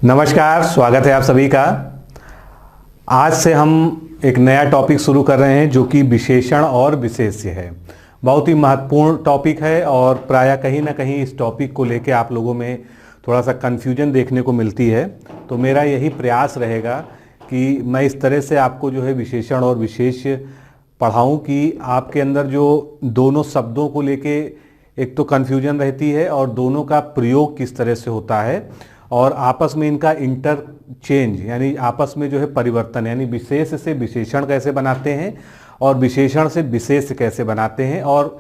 नमस्कार, स्वागत है आप सभी का। आज से हम एक नया टॉपिक शुरू कर रहे हैं जो कि विशेषण और विशेष्य है। बहुत ही महत्वपूर्ण टॉपिक है और प्रायः कहीं ना कहीं इस टॉपिक को लेके आप लोगों में थोड़ा सा कन्फ्यूजन देखने को मिलती है। तो मेरा यही प्रयास रहेगा कि मैं इस तरह से आपको जो है विशेषण और विशेष्य पढ़ाऊँ कि आपके अंदर जो दोनों शब्दों को लेके एक तो कन्फ्यूजन रहती है और दोनों का प्रयोग किस तरह से होता है और आपस में इनका इंटरचेंज यानी आपस में जो है परिवर्तन यानी विशेष से विशेषण कैसे बनाते हैं और विशेषण से विशेष कैसे बनाते हैं और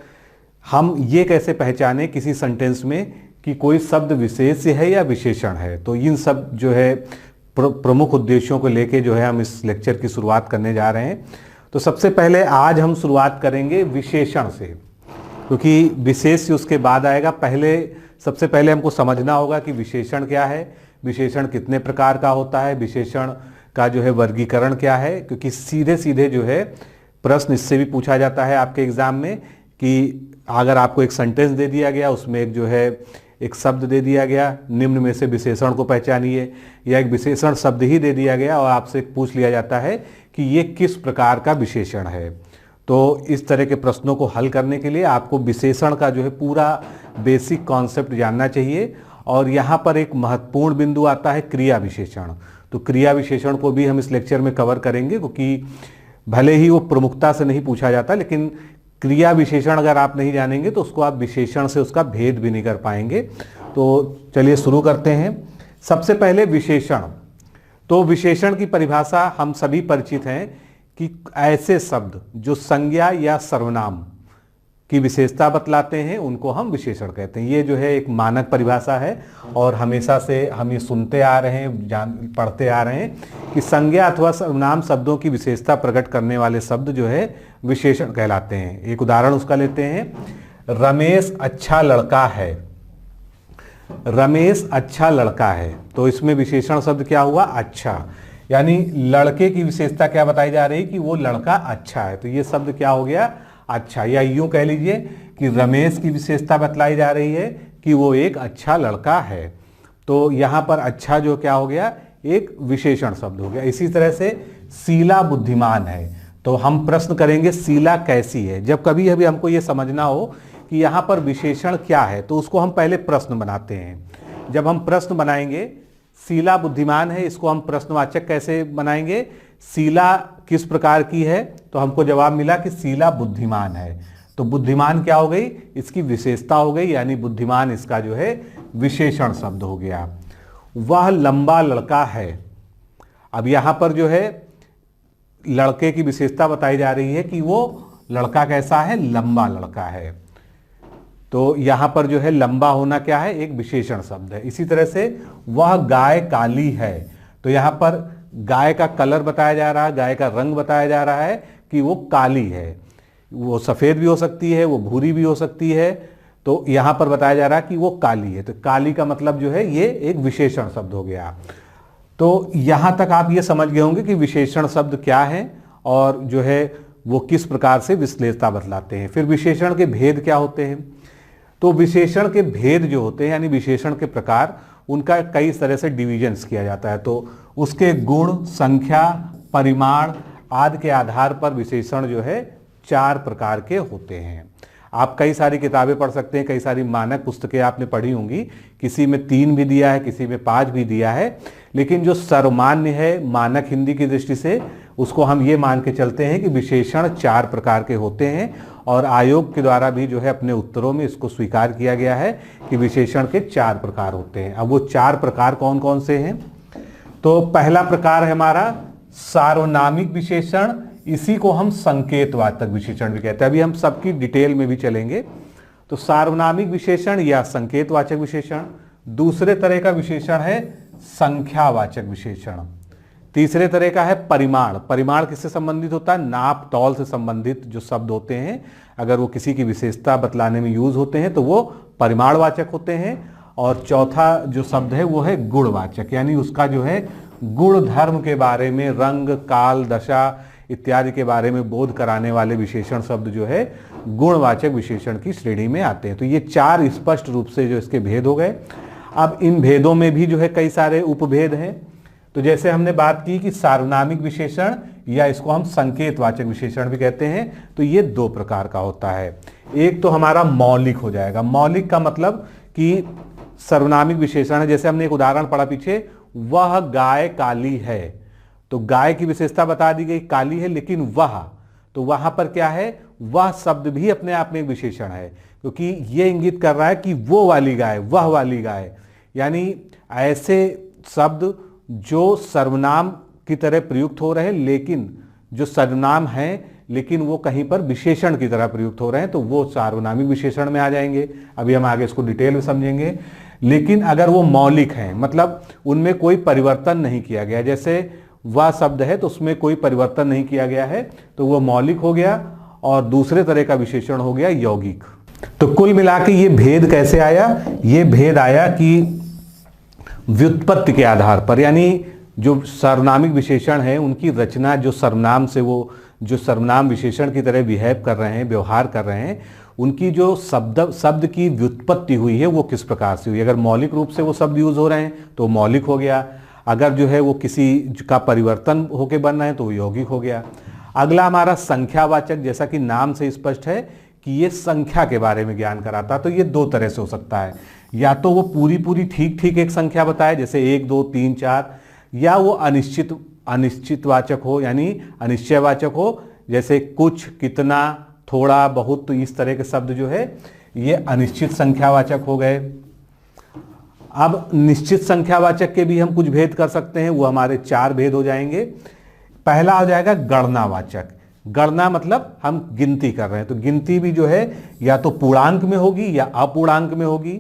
हम ये कैसे पहचानें किसी सेंटेंस में कि कोई शब्द विशेष है या विशेषण है। तो इन सब जो है प्रमुख उद्देश्यों को लेके जो है हम इस लेक्चर की शुरुआत करने जा रहे हैं। तो सबसे पहले आज हम शुरुआत करेंगे विशेषण से, क्योंकि विशेष्य उसके बाद आएगा। सबसे पहले हमको समझना होगा कि विशेषण क्या है, विशेषण कितने प्रकार का होता है, विशेषण का जो है वर्गीकरण क्या है। क्योंकि सीधे सीधे जो है प्रश्न इससे भी पूछा जाता है आपके एग्जाम में कि अगर आपको एक सेंटेंस दे दिया गया, उसमें एक जो है एक शब्द दे दिया गया, निम्न में से विशेषण को पहचानिए, या एक विशेषण शब्द ही दे दिया गया और आपसे पूछ लिया जाता है कि ये किस प्रकार का विशेषण है। तो इस तरह के प्रश्नों को हल करने के लिए आपको विशेषण का जो है पूरा बेसिक कॉन्सेप्ट जानना चाहिए। और यहाँ पर एक महत्वपूर्ण बिंदु आता है क्रिया विशेषण। तो क्रिया विशेषण को भी हम इस लेक्चर में कवर करेंगे, क्योंकि भले ही वो प्रमुखता से नहीं पूछा जाता, लेकिन क्रिया विशेषण अगर आप नहीं जानेंगे तो उसको आप विशेषण से उसका भेद भी नहीं कर पाएंगे। तो चलिए शुरू करते हैं। सबसे पहले विशेषण। तो विशेषण की परिभाषा हम सभी परिचित हैं कि ऐसे शब्द जो संज्ञा या सर्वनाम की विशेषता बतलाते हैं उनको हम विशेषण कहते हैं। ये जो है एक मानक परिभाषा है और हमेशा से हम ये सुनते आ रहे हैं, पढ़ते आ रहे हैं कि संज्ञा अथवा सर्वनाम शब्दों की विशेषता प्रकट करने वाले शब्द जो है विशेषण कहलाते हैं। एक उदाहरण उसका लेते हैं, रमेश अच्छा लड़का है। रमेश अच्छा लड़का है, तो इसमें विशेषण शब्द क्या हुआ? अच्छा। यानी लड़के की विशेषता क्या बताई जा रही कि वो लड़का अच्छा है, तो ये शब्द क्या हो गया? अच्छा। या यूं कह लीजिए कि रमेश की विशेषता बतलाई जा रही है कि वो एक अच्छा लड़का है। तो यहाँ पर अच्छा जो क्या हो गया? एक विशेषण शब्द हो गया। इसी तरह से शीला बुद्धिमान है, तो हम प्रश्न करेंगे शीला कैसी है। जब कभी हमको ये समझना हो कि यहाँ पर विशेषण क्या है तो उसको हम पहले प्रश्न बनाते हैं। जब हम प्रश्न बनाएंगे, शीला बुद्धिमान है, इसको हम प्रश्नवाचक कैसे बनाएंगे? शीला किस प्रकार की है? तो हमको जवाब मिला कि शीला बुद्धिमान है। तो बुद्धिमान क्या हो गई? इसकी विशेषता हो गई, यानी बुद्धिमान इसका जो है विशेषण शब्द हो गया। वह लंबा लड़का है। अब यहां पर जो है लड़के की विशेषता बताई जा रही है कि वो लड़का कैसा है? लंबा लड़का है। तो यहां पर जो है लंबा होना क्या है? एक विशेषण शब्द है। इसी तरह से वह गाय काली है, तो यहां पर गाय का कलर बताया जा रहा है, गाय का रंग बताया जा रहा है कि वो काली है। वो सफेद भी हो सकती है, वो भूरी भी हो सकती है, तो यहां पर बताया जा रहा है कि वो काली है। तो काली का मतलब जो है ये एक विशेषण शब्द हो गया। तो यहां तक आप ये समझ गए होंगे कि विशेषण शब्द क्या है और जो है वो किस प्रकार से विश्लेषता बतलाते हैं। फिर विशेषण के भेद क्या होते हैं? तो विशेषण के भेद जो होते हैं यानी विशेषण के प्रकार, उनका कई तरह से डिविजन्स किया जाता है। तो उसके गुण, संख्या, परिमाण आदि के आधार पर विशेषण जो है 4 प्रकार के होते हैं। आप कई सारी किताबें पढ़ सकते हैं, कई सारी मानक पुस्तकें आपने पढ़ी होंगी, किसी में 3 भी दिया है, किसी में 5 भी दिया है, लेकिन जो सर्वमान्य है मानक हिंदी की दृष्टि से उसको हम ये मान के चलते हैं कि विशेषण 4 प्रकार के होते हैं। और आयोग के द्वारा भी जो है अपने उत्तरों में इसको स्वीकार किया गया है कि विशेषण के 4 प्रकार होते हैं। अब वो 4 प्रकार कौन कौन से हैं? तो पहला प्रकार है हमारा सार्वनामिक विशेषण, इसी को हम संकेतवाचक विशेषण भी कहते हैं। अभी हम सबकी डिटेल में भी चलेंगे। तो सार्वनामिक विशेषण या संकेतवाचक विशेषण। दूसरे तरह का विशेषण है संख्यावाचक विशेषण। तीसरे तरह का है परिमाण। परिमाण किससे संबंधित होता है? नाप तौल से संबंधित जो शब्द होते हैं, अगर वो किसी की विशेषता बतलाने में यूज होते हैं तो वो परिमाणवाचक होते हैं। और चौथा जो शब्द है वो है गुणवाचक, यानी उसका जो है गुण धर्म के बारे में, रंग, काल, दशा इत्यादि के बारे में बोध कराने वाले विशेषण शब्द जो है गुणवाचक विशेषण की श्रेणी में आते हैं। तो ये 4 स्पष्ट रूप से जो इसके भेद हो गए। अब इन भेदों में भी जो है कई सारे उपभेद हैं। तो जैसे हमने बात की कि सार्वनामिक विशेषण या इसको हम संकेतवाचक विशेषण भी कहते हैं, तो ये दो प्रकार का होता है। एक तो हमारा मौलिक हो जाएगा। मौलिक का मतलब कि सर्वनामिक विशेषण है, जैसे हमने एक उदाहरण पढ़ा पीछे, वह गाय काली है, तो गाय की विशेषता बता दी गई काली है, लेकिन वह, तो वहां पर क्या है, वह शब्द भी अपने आप में एक विशेषण है, क्योंकि ये इंगित कर रहा है कि वो वाली गाय, वह वाली गाय, यानी ऐसे शब्द जो सर्वनाम की तरह प्रयुक्त हो रहे हैं, लेकिन जो सर्वनाम हैं लेकिन वो कहीं पर विशेषण की तरह प्रयुक्त हो रहे हैं, तो वो सार्वनामिक विशेषण में आ जाएंगे। अभी हम आगे इसको डिटेल में समझेंगे। लेकिन अगर वो मौलिक हैं, मतलब उनमें कोई परिवर्तन नहीं किया गया, जैसे वह शब्द है तो उसमें कोई परिवर्तन नहीं किया गया है, तो वो मौलिक हो गया, और दूसरे तरह का विशेषण हो गया यौगिक। तो कुल मिला के ये भेद कैसे आया? ये भेद आया कि व्युत्पत्ति के आधार पर, यानी जो सर्वनामिक विशेषण है उनकी रचना जो सर्वनाम से, वो जो सर्वनाम विशेषण की तरह बिहेव कर रहे हैं, व्यवहार कर रहे हैं, उनकी जो शब्द की व्युत्पत्ति हुई है वो किस प्रकार से हुई। अगर मौलिक रूप से वो शब्द यूज हो रहे हैं तो मौलिक हो गया, अगर जो है वो किसी का परिवर्तन होकर बन रहे हैं तो वो यौगिक हो गया। अगला हमारा संख्यावाचक, जैसा कि नाम से स्पष्ट है कि ये संख्या के बारे में ज्ञान कराता, तो ये दो तरह से हो सकता है, या तो वो पूरी ठीक ठीक एक संख्या बताए, जैसे 1 2 3 4, या वो अनिश्चितवाचक हो, यानी अनिश्चयवाचक हो, जैसे कुछ, कितना, थोड़ा, बहुत, तो इस तरह के शब्द जो है ये अनिश्चित संख्यावाचक हो गए। अब निश्चित संख्यावाचक के भी हम कुछ भेद कर सकते हैं, वो हमारे 4 भेद हो जाएंगे। पहला हो जाएगा गणनावाचक। गणना मतलब हम गिनती कर रहे हैं, तो गिनती भी जो है या तो पूर्णांक में होगी या अपूर्णांक में होगी।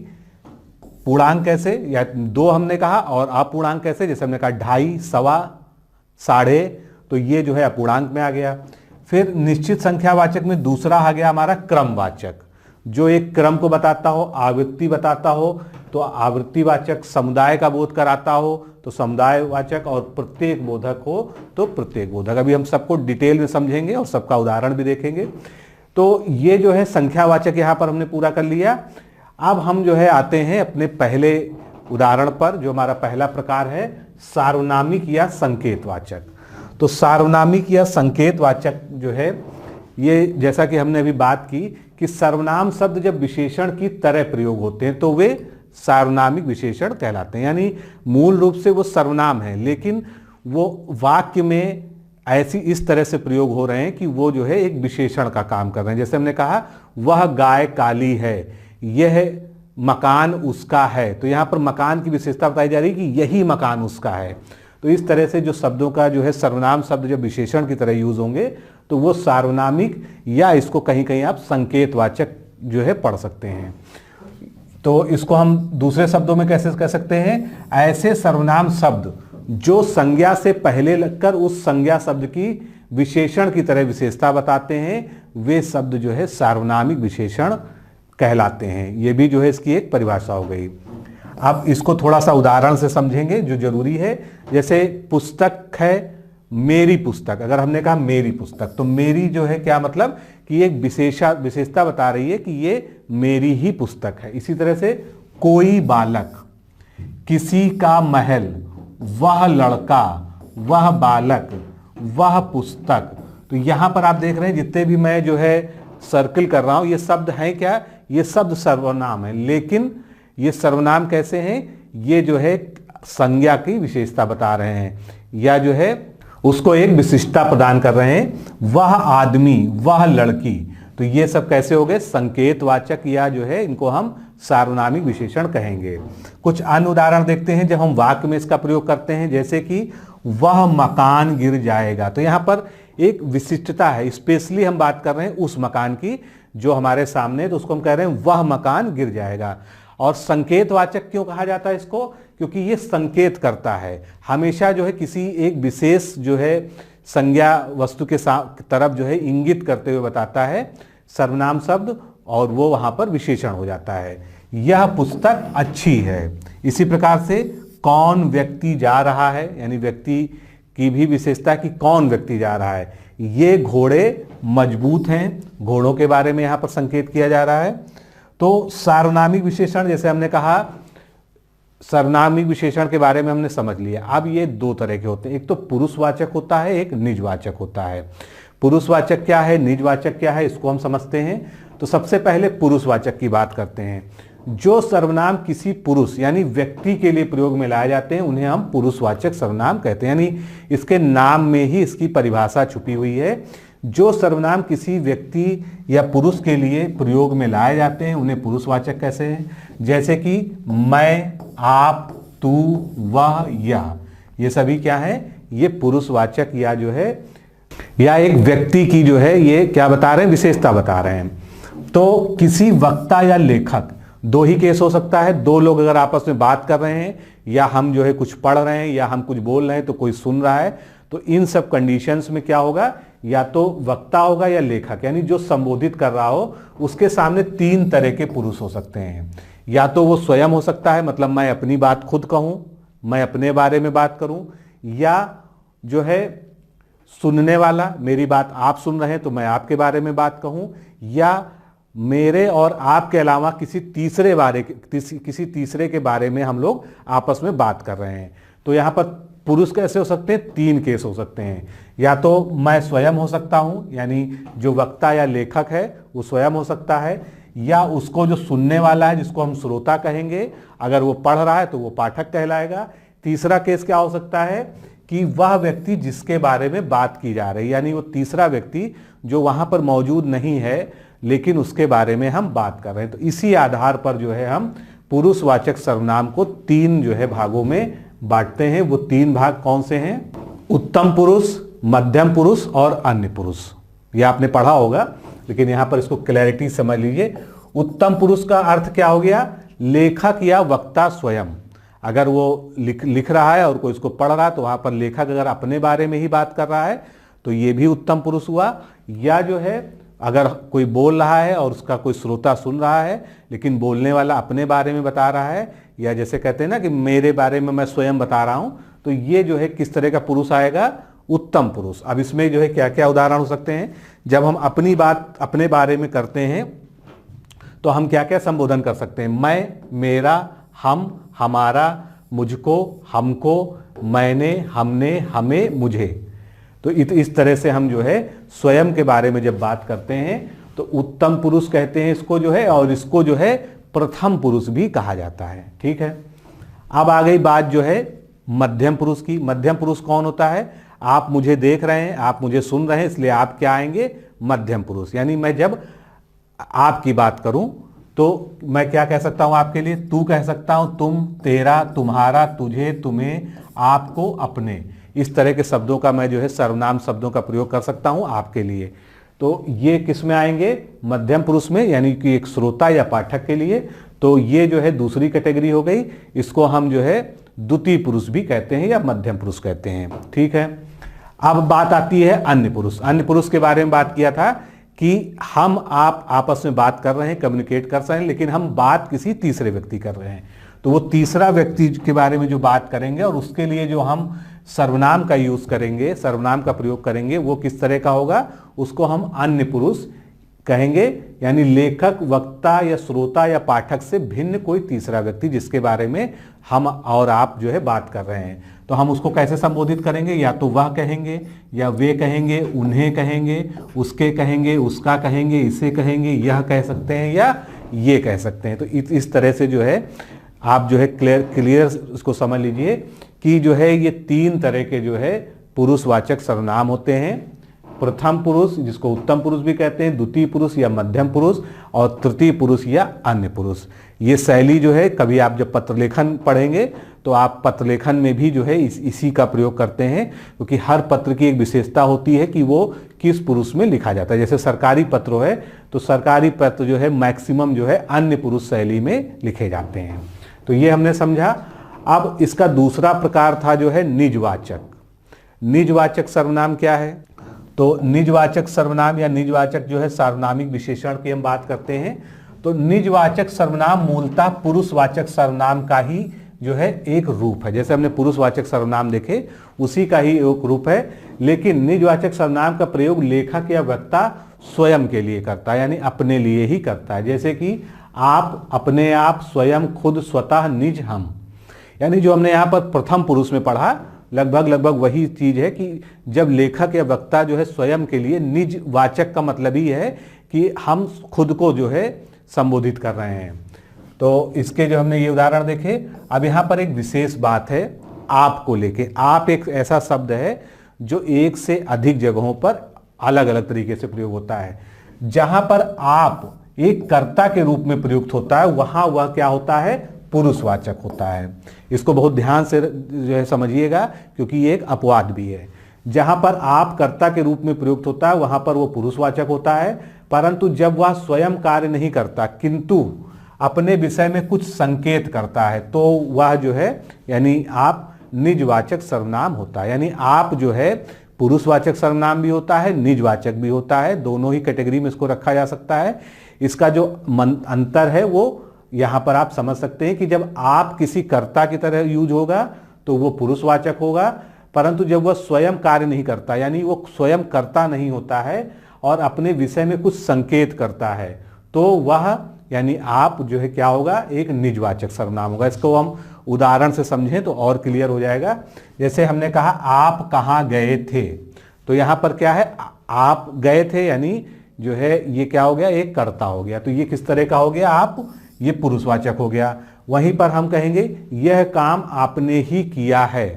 पूर्णांक कैसे, या 2 हमने कहा, और अपूर्णांक कैसे, जैसे हमने कहा 2.5, सवा, साढ़े, तो ये जो है अपूर्णांक में आ गया। फिर निश्चित संख्यावाचक में दूसरा आ गया हमारा क्रमवाचक, जो एक क्रम को बताता हो, आवृत्ति बताता हो, तो आवृत्तिवाचक। समुदाय का बोध कराता हो तो समुदायवाचक, और प्रत्येक बोधक हो तो प्रत्येक बोधक। अभी हम सबको डिटेल में समझेंगे और सबका उदाहरण भी देखेंगे। तो ये जो है संख्यावाचक यहाँ पर हमने पूरा कर लिया। अब हम जो है आते हैं अपने पहले उदाहरण पर, जो हमारा पहला प्रकार है सार्वनामिक या संकेतवाचक। तो सार्वनामिक या संकेतवाचक जो है, ये जैसा कि हमने अभी बात की कि सर्वनाम शब्द जब विशेषण की तरह प्रयोग होते हैं तो वे सार्वनामिक विशेषण कहलाते हैं। यानी मूल रूप से वो सर्वनाम है, लेकिन वो वाक्य में ऐसी इस तरह से प्रयोग हो रहे हैं कि वो जो है एक विशेषण का काम कर रहे हैं। जैसे हमने कहा वह गाय काली है, यह मकान उसका है, तो यहाँ पर मकान की विशेषता बताई जा रही है कि यही मकान उसका है। तो इस तरह से जो शब्दों का जो है सर्वनाम शब्द जब विशेषण की तरह यूज होंगे तो वो सार्वनामिक, या इसको कहीं कहीं आप संकेतवाचक जो है पढ़ सकते हैं। तो इसको हम दूसरे शब्दों में कैसे कह सकते हैं? ऐसे सर्वनाम शब्द जो संज्ञा से पहले लगकर उस संज्ञा शब्द की विशेषण की तरह विशेषता बताते हैं, वे शब्द जो है सार्वनामिक विशेषण कहलाते हैं। ये भी जो है इसकी एक परिभाषा हो गई। अब इसको थोड़ा सा उदाहरण से समझेंगे जो जरूरी है। जैसे पुस्तक है मेरी पुस्तक, अगर हमने कहा मेरी पुस्तक, तो मेरी जो है क्या मतलब कि एक विशेषता बता रही है कि ये मेरी ही पुस्तक है। इसी तरह से कोई बालक, किसी का महल, वह लड़का, वह बालक, वह पुस्तक। तो यहां पर आप देख रहे हैं जितने भी मैं जो है सर्किल कर रहा हूं, ये शब्द हैं क्या? ये शब्द सर्वनाम है, लेकिन ये सर्वनाम कैसे हैं? ये जो है संज्ञा की विशेषता बता रहे हैं, या जो है उसको एक विशिष्टता प्रदान कर रहे हैं। वह आदमी, वह लड़की, तो ये सब कैसे हो गए? संकेतवाचक, या जो है इनको हम सार्वनामिक विशेषण कहेंगे। कुछ अन्य उदाहरण देखते हैं जब हम वाक्य में इसका प्रयोग करते हैं, जैसे कि वह मकान गिर जाएगा। तो यहाँ पर एक विशिष्टता है, स्पेशली हम बात कर रहे हैं उस मकान की जो हमारे सामने, तो उसको हम कह रहे हैं वह मकान गिर जाएगा। और संकेतवाचक क्यों कहा जाता है इसको? क्योंकि ये संकेत करता है, हमेशा जो है किसी एक विशेष जो है संज्ञा वस्तु के तरफ जो है इंगित करते हुए बताता है सर्वनाम शब्द, और वो वहां पर विशेषण हो जाता है। यह पुस्तक अच्छी है। इसी प्रकार से कौन व्यक्ति जा रहा है, यानी व्यक्ति की भी विशेषता कि कौन व्यक्ति जा रहा है। ये घोड़े मजबूत हैं, घोड़ों के बारे में यहाँ पर संकेत किया जा रहा है। तो सार्वनामिक विशेषण, जैसे हमने कहा सर्वनामिक विशेषण के बारे में हमने समझ लिया। अब ये दो तरह के होते हैं, एक तो पुरुषवाचक होता है, एक निजवाचक होता है। पुरुषवाचक क्या है, निजवाचक क्या है, इसको हम समझते हैं। तो सबसे पहले पुरुषवाचक की बात करते हैं। जो सर्वनाम किसी पुरुष यानी व्यक्ति के लिए प्रयोग में लाए जाते हैं उन्हें हम पुरुषवाचक सर्वनाम कहते हैं, यानी इसके नाम में ही इसकी परिभाषा छुपी हुई है। जो सर्वनाम किसी व्यक्ति या पुरुष के लिए प्रयोग में लाए जाते हैं उन्हें पुरुषवाचक कैसे हैं, जैसे कि मैं, आप, तू, वह, यह, ये सभी क्या है, ये पुरुषवाचक या जो है या एक व्यक्ति की जो है ये क्या बता रहे हैं, विशेषता बता रहे हैं। तो किसी वक्ता या लेखक, दो ही केस हो सकता है, दो लोग अगर आपस में बात कर रहे हैं या हम जो है कुछ पढ़ रहे हैं या हम कुछ बोल रहे हैं तो कोई सुन रहा है, तो इन सब कंडीशंस में क्या होगा, या तो वक्ता होगा या लेखक, यानी जो संबोधित कर रहा हो उसके सामने तीन तरह के पुरुष हो सकते हैं। या तो वो स्वयं हो सकता है, मतलब मैं अपनी बात खुद कहूं, मैं अपने बारे में बात करूं, या जो है सुनने वाला, मेरी बात आप सुन रहे हैं तो मैं आपके बारे में बात कहूं, या मेरे और आपके अलावा किसी तीसरे के बारे में हम लोग आपस में बात कर रहे हैं। तो यहाँ पर पुरुष कैसे हो सकते हैं, तीन केस हो सकते हैं। या तो मैं स्वयं हो सकता हूं, यानी जो वक्ता या लेखक है वो स्वयं हो सकता है, या उसको जो सुनने वाला है जिसको हम श्रोता कहेंगे, अगर वो पढ़ रहा है तो वो पाठक कहलाएगा। तीसरा केस क्या हो सकता है कि वह व्यक्ति जिसके बारे में बात की जा रही है, यानी वो तीसरा व्यक्ति जो वहां पर मौजूद नहीं है लेकिन उसके बारे में हम बात कर रहे हैं। तो इसी आधार पर जो है हम पुरुषवाचक सर्वनाम को तीन जो है भागों में बांटते हैं। वो तीन भाग कौन से हैं, उत्तम पुरुष, मध्यम पुरुष और अन्य पुरुष। यह आपने पढ़ा होगा लेकिन यहां पर इसको क्लैरिटी समझ लीजिए। उत्तम पुरुष का अर्थ क्या हो गया, लेखक या वक्ता स्वयं। अगर वो लिख रहा है और कोई इसको पढ़ रहा है तो वहां पर लेखक अगर अपने बारे में ही बात कर रहा है तो ये भी उत्तम पुरुष हुआ। या जो है अगर कोई बोल रहा है और उसका कोई श्रोता सुन रहा है लेकिन बोलने वाला अपने बारे में बता रहा है, या जैसे कहते हैं ना कि मेरे बारे में मैं स्वयं बता रहा हूं, तो ये जो है किस तरह का पुरुष आएगा, उत्तम पुरुष। अब इसमें जो है क्या क्या उदाहरण हो सकते हैं, जब हम अपनी बात अपने बारे में करते हैं तो हम क्या क्या संबोधन कर सकते हैं, मैं, मेरा, हम, हमारा, मुझको, हमको, मैंने, हमने, हमें, मुझे। तो इस तरह से हम जो है स्वयं के बारे में जब बात करते हैं तो उत्तम पुरुष कहते हैं इसको जो है, और इसको जो है प्रथम पुरुष भी कहा जाता है। ठीक है, अब आ गई बात जो है मध्यम पुरुष की। मध्यम पुरुष कौन होता है, आप मुझे देख रहे हैं, आप मुझे सुन रहे हैं, इसलिए आप क्या आएंगे, मध्यम पुरुष। यानी मैं जब आपकी बात करूं तो मैं क्या कह सकता हूं आपके लिए, तू कह सकता हूं, तुम, तेरा, तुम्हारा, तुझे, तुम्हें, आपको, अपने। इस तरह के शब्दों का मैं जो है सर्वनाम शब्दों का प्रयोग कर सकता हूं आपके लिए। तो ये किस में आएंगे, मध्यम पुरुष में, यानी कि एक श्रोता या पाठक के लिए। तो ये जो है दूसरी कैटेगरी हो गई, इसको हम जो है द्वितीय पुरुष भी कहते हैं या मध्यम पुरुष कहते हैं। ठीक है, अब बात आती है अन्य पुरुष। अन्य पुरुष के बारे में बात किया था कि हम आप आपस में बात कर रहे हैं, कम्युनिकेट कर रहे हैं, लेकिन हम बात किसी तीसरे व्यक्ति कर रहे हैं। तो वो तीसरा व्यक्ति के बारे में जो बात करेंगे और उसके लिए जो हम सर्वनाम का यूज करेंगे, सर्वनाम का प्रयोग करेंगे, वो किस तरह का होगा, उसको हम अन्य पुरुष कहेंगे। यानी लेखक, वक्ता या श्रोता या पाठक से भिन्न कोई तीसरा व्यक्ति जिसके बारे में हम और आप जो है बात कर रहे हैं। तो हम उसको कैसे संबोधित करेंगे, या तो वह कहेंगे, या वे कहेंगे, उन्हें कहेंगे, उसके कहेंगे, उसका कहेंगे, इसे कहेंगे, यह कह सकते हैं या ये कह सकते हैं। तो इस तरह से जो है आप जो है क्लियर इसको समझ लीजिए कि जो है ये तीन तरह के जो है पुरुषवाचक सर्वनाम होते हैं। प्रथम पुरुष जिसको उत्तम पुरुष भी कहते हैं, द्वितीय पुरुष या मध्यम पुरुष, और तृतीय पुरुष या अन्य पुरुष। ये शैली जो है कभी आप जब पत्रलेखन पढ़ेंगे तो आप पत्रलेखन में भी जो है इसी का प्रयोग करते हैं, क्योंकि हर पत्र की एक विशेषता होती है कि वो किस पुरुष में लिखा जाता है। जैसे सरकारी पत्र है तो सरकारी पत्र जो है मैक्सिमम जो है अन्य पुरुष शैली में लिखे जाते हैं। तो ये हमने समझा। अब इसका दूसरा प्रकार था जो है निजवाचक। निजवाचक सर्वनाम क्या है, तो निजवाचक सर्वनाम या निजवाचक जो है सार्वनामिक विशेषण की हम बात करते हैं। तो निजवाचक सर्वनाम मूलतः पुरुषवाचक सर्वनाम का ही जो है एक रूप है। जैसे हमने पुरुषवाचक सर्वनाम देखे उसी का ही एक रूप है, लेकिन निजवाचक सर्वनाम का प्रयोग लेखक या वक्ता स्वयं के लिए करता है, यानी अपने लिए ही करता है। जैसे कि आप, अपने आप, स्वयं, खुद, स्वतः, निज, हम। यानी जो हमने यहाँ पर प्रथम पुरुष में पढ़ा लगभग वही चीज है कि जब लेखक या वक्ता जो है स्वयं के लिए निज वाचक का मतलब ही है कि हम खुद को जो है संबोधित कर रहे हैं। तो इसके जो हमने ये उदाहरण देखे। अब यहाँ पर एक विशेष बात है आप को लेके। आप एक ऐसा शब्द है जो एक से अधिक जगहों पर अलग अलग तरीके से प्रयोग होता है। जहां पर आप एक कर्ता के रूप में प्रयुक्त होता है वहां वह क्या होता है, पुरुषवाचक होता है। इसको बहुत ध्यान से जो है समझिएगा क्योंकि ये एक अपवाद भी है। जहां पर आप कर्ता के रूप में प्रयुक्त होता है वहां पर वो पुरुषवाचक होता है, परंतु जब वह स्वयं कार्य नहीं करता किंतु अपने विषय में कुछ संकेत करता है तो वह जो है यानी आप निजवाचक सर्वनाम होता है। यानी आप जो है पुरुषवाचक सर्वनाम भी होता है, निजवाचक भी होता है, दोनों ही कैटेगरी में इसको रखा जा सकता है। इसका जो अंतर है वो यहां पर आप समझ सकते हैं कि जब आप किसी कर्ता की तरह यूज होगा तो वो पुरुषवाचक होगा, परंतु जब वह स्वयं कार्य नहीं करता यानी वो स्वयं कर्ता नहीं होता है और अपने विषय में कुछ संकेत करता है तो वह यानी आप जो है क्या होगा, एक निजवाचक सर्वनाम होगा। इसको हम उदाहरण से समझें तो और क्लियर हो जाएगा। जैसे हमने कहा आप कहाँ गए थे, तो यहाँ पर क्या है, आप गए थे यानी जो है ये क्या हो गया, एक कर्ता हो गया। तो ये किस तरह का हो गया, आप, ये पुरुषवाचक हो गया। वहीं पर हम कहेंगे यह काम आपने ही किया है,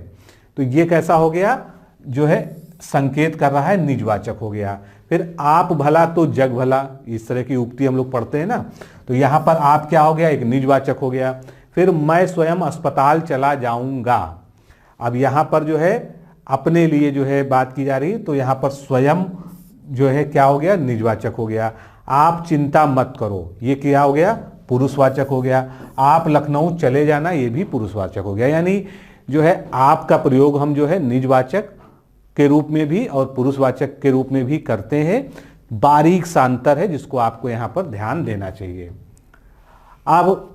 तो ये कैसा हो गया, जो है संकेत कर रहा है, निजवाचक हो गया। फिर आप भला तो जग भला, इस तरह की उक्ति हम लोग पढ़ते हैं ना, तो यहां पर आप क्या हो गया, एक निजवाचक हो गया। फिर मैं स्वयं अस्पताल चला जाऊंगा, अब यहां पर जो है अपने लिए जो है बात की जा रही, तो यहां पर स्वयं जो है क्या हो गया, निजवाचक हो गया। आप चिंता मत करो, ये क्या हो गया, पुरुषवाचक हो गया। आप लखनऊ चले जाना, ये भी पुरुषवाचक हो गया। यानी जो है आपका प्रयोग हम जो है निजवाचक के रूप में भी और पुरुषवाचक के रूप में भी करते हैं। बारीक सा अंतर है जिसको आपको यहां पर ध्यान देना चाहिए। अब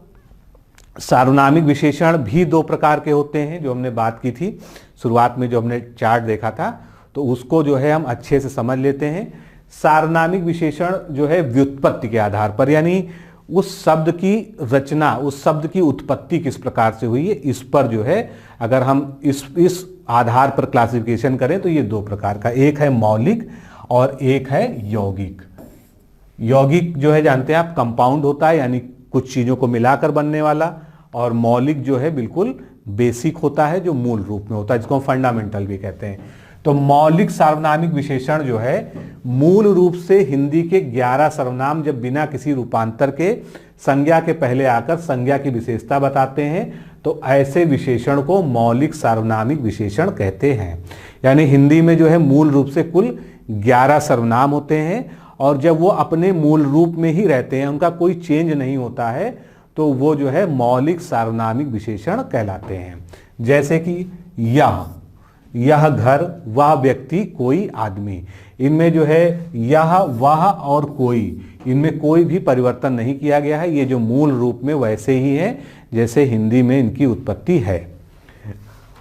सार्वनामिक विशेषण भी दो प्रकार के होते हैं, जो हमने बात की थी शुरुआत में, जो हमने चार्ट देखा था, तो उसको जो है हम अच्छे से समझ लेते हैं। सार्वनामिक विशेषण जो है व्युत्पत्ति के आधार पर, यानी उस शब्द की रचना, उस शब्द की उत्पत्ति किस प्रकार से हुई है, इस पर जो है अगर हम इस आधार पर क्लासिफिकेशन करें तो ये दो प्रकार का, एक है मौलिक और एक है यौगिक। यौगिक जो है जानते हैं आप, कंपाउंड होता है यानी कुछ चीजों को मिलाकर बनने वाला, और मौलिक जो है बिल्कुल बेसिक होता है, जो मूल रूप में होता है, जिसको हम फंडामेंटल भी कहते हैं। तो मौलिक सार्वनामिक विशेषण जो है मूल रूप से हिंदी के 11 सर्वनाम जब बिना किसी रूपांतर के संज्ञा के पहले आकर संज्ञा की विशेषता बताते हैं, तो ऐसे विशेषण को मौलिक सार्वनामिक विशेषण कहते हैं। यानी हिंदी में जो है मूल रूप से कुल 11 सर्वनाम होते हैं, और जब वो अपने मूल रूप में ही रहते हैं, उनका कोई चेंज नहीं होता है, तो वो जो है मौलिक सार्वनामिक विशेषण कहलाते हैं। जैसे कि यह घर, वह व्यक्ति, कोई आदमी, इनमें जो है यह, वह और कोई, इनमें कोई भी परिवर्तन नहीं किया गया है। ये जो मूल रूप में वैसे ही है जैसे हिंदी में इनकी उत्पत्ति है।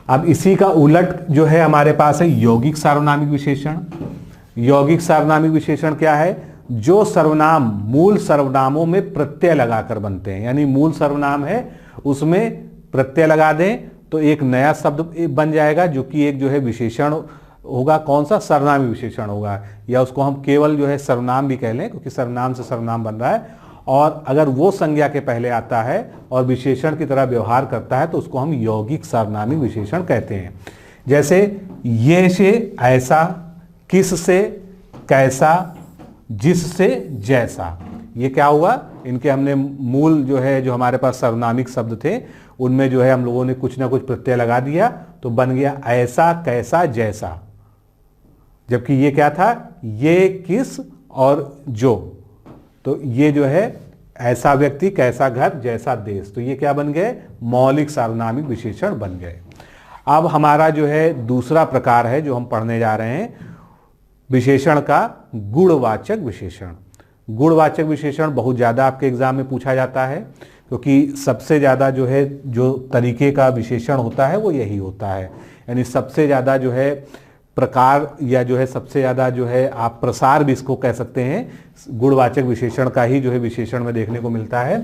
अब इसी का उलट जो है हमारे पास है यौगिक सार्वनामिक विशेषण। यौगिक सार्वनामिक विशेषण क्या है, जो सर्वनाम मूल सर्वनामों में प्रत्यय लगाकर बनते हैं, यानी मूल सर्वनाम है उसमें प्रत्यय लगा दें तो एक नया शब्द बन जाएगा, जो कि एक जो है विशेषण होगा। कौन सा, सर्वनामी विशेषण होगा, या उसको हम केवल जो है सर्वनाम भी कह लें, क्योंकि सर्वनाम से सर्वनाम बन रहा है। और अगर वो संज्ञा के पहले आता है और विशेषण की तरह व्यवहार करता है तो उसको हम यौगिक सार्वनामिक विशेषण कहते हैं। जैसे ये से ऐसा, किस से कैसा, जिस से जैसा, ये क्या हुआ, इनके हमने मूल जो है जो हमारे पास सर्वनामिक शब्द थे उनमें जो है हम लोगों ने कुछ ना कुछ प्रत्यय लगा दिया तो बन गया ऐसा, कैसा, जैसा। जबकि ये क्या था, ये, किस और जो, तो ये जो है ऐसा व्यक्ति, कैसा घर, जैसा देश, तो ये क्या बन गए, मौलिक सार्वनामिक विशेषण बन गए। अब हमारा जो है दूसरा प्रकार है जो हम पढ़ने जा रहे हैं, विशेषण का गुणवाचक विशेषण। गुणवाचक विशेषण बहुत ज़्यादा आपके एग्जाम में पूछा जाता है, क्योंकि सबसे ज़्यादा जो है जो तरीके का विशेषण होता है वो यही होता है। यानी सबसे ज़्यादा जो है प्रकार, या जो है सबसे ज़्यादा जो है आप प्रसार भी इसको कह सकते हैं, गुणवाचक विशेषण का ही जो है विशेषण में देखने को मिलता है।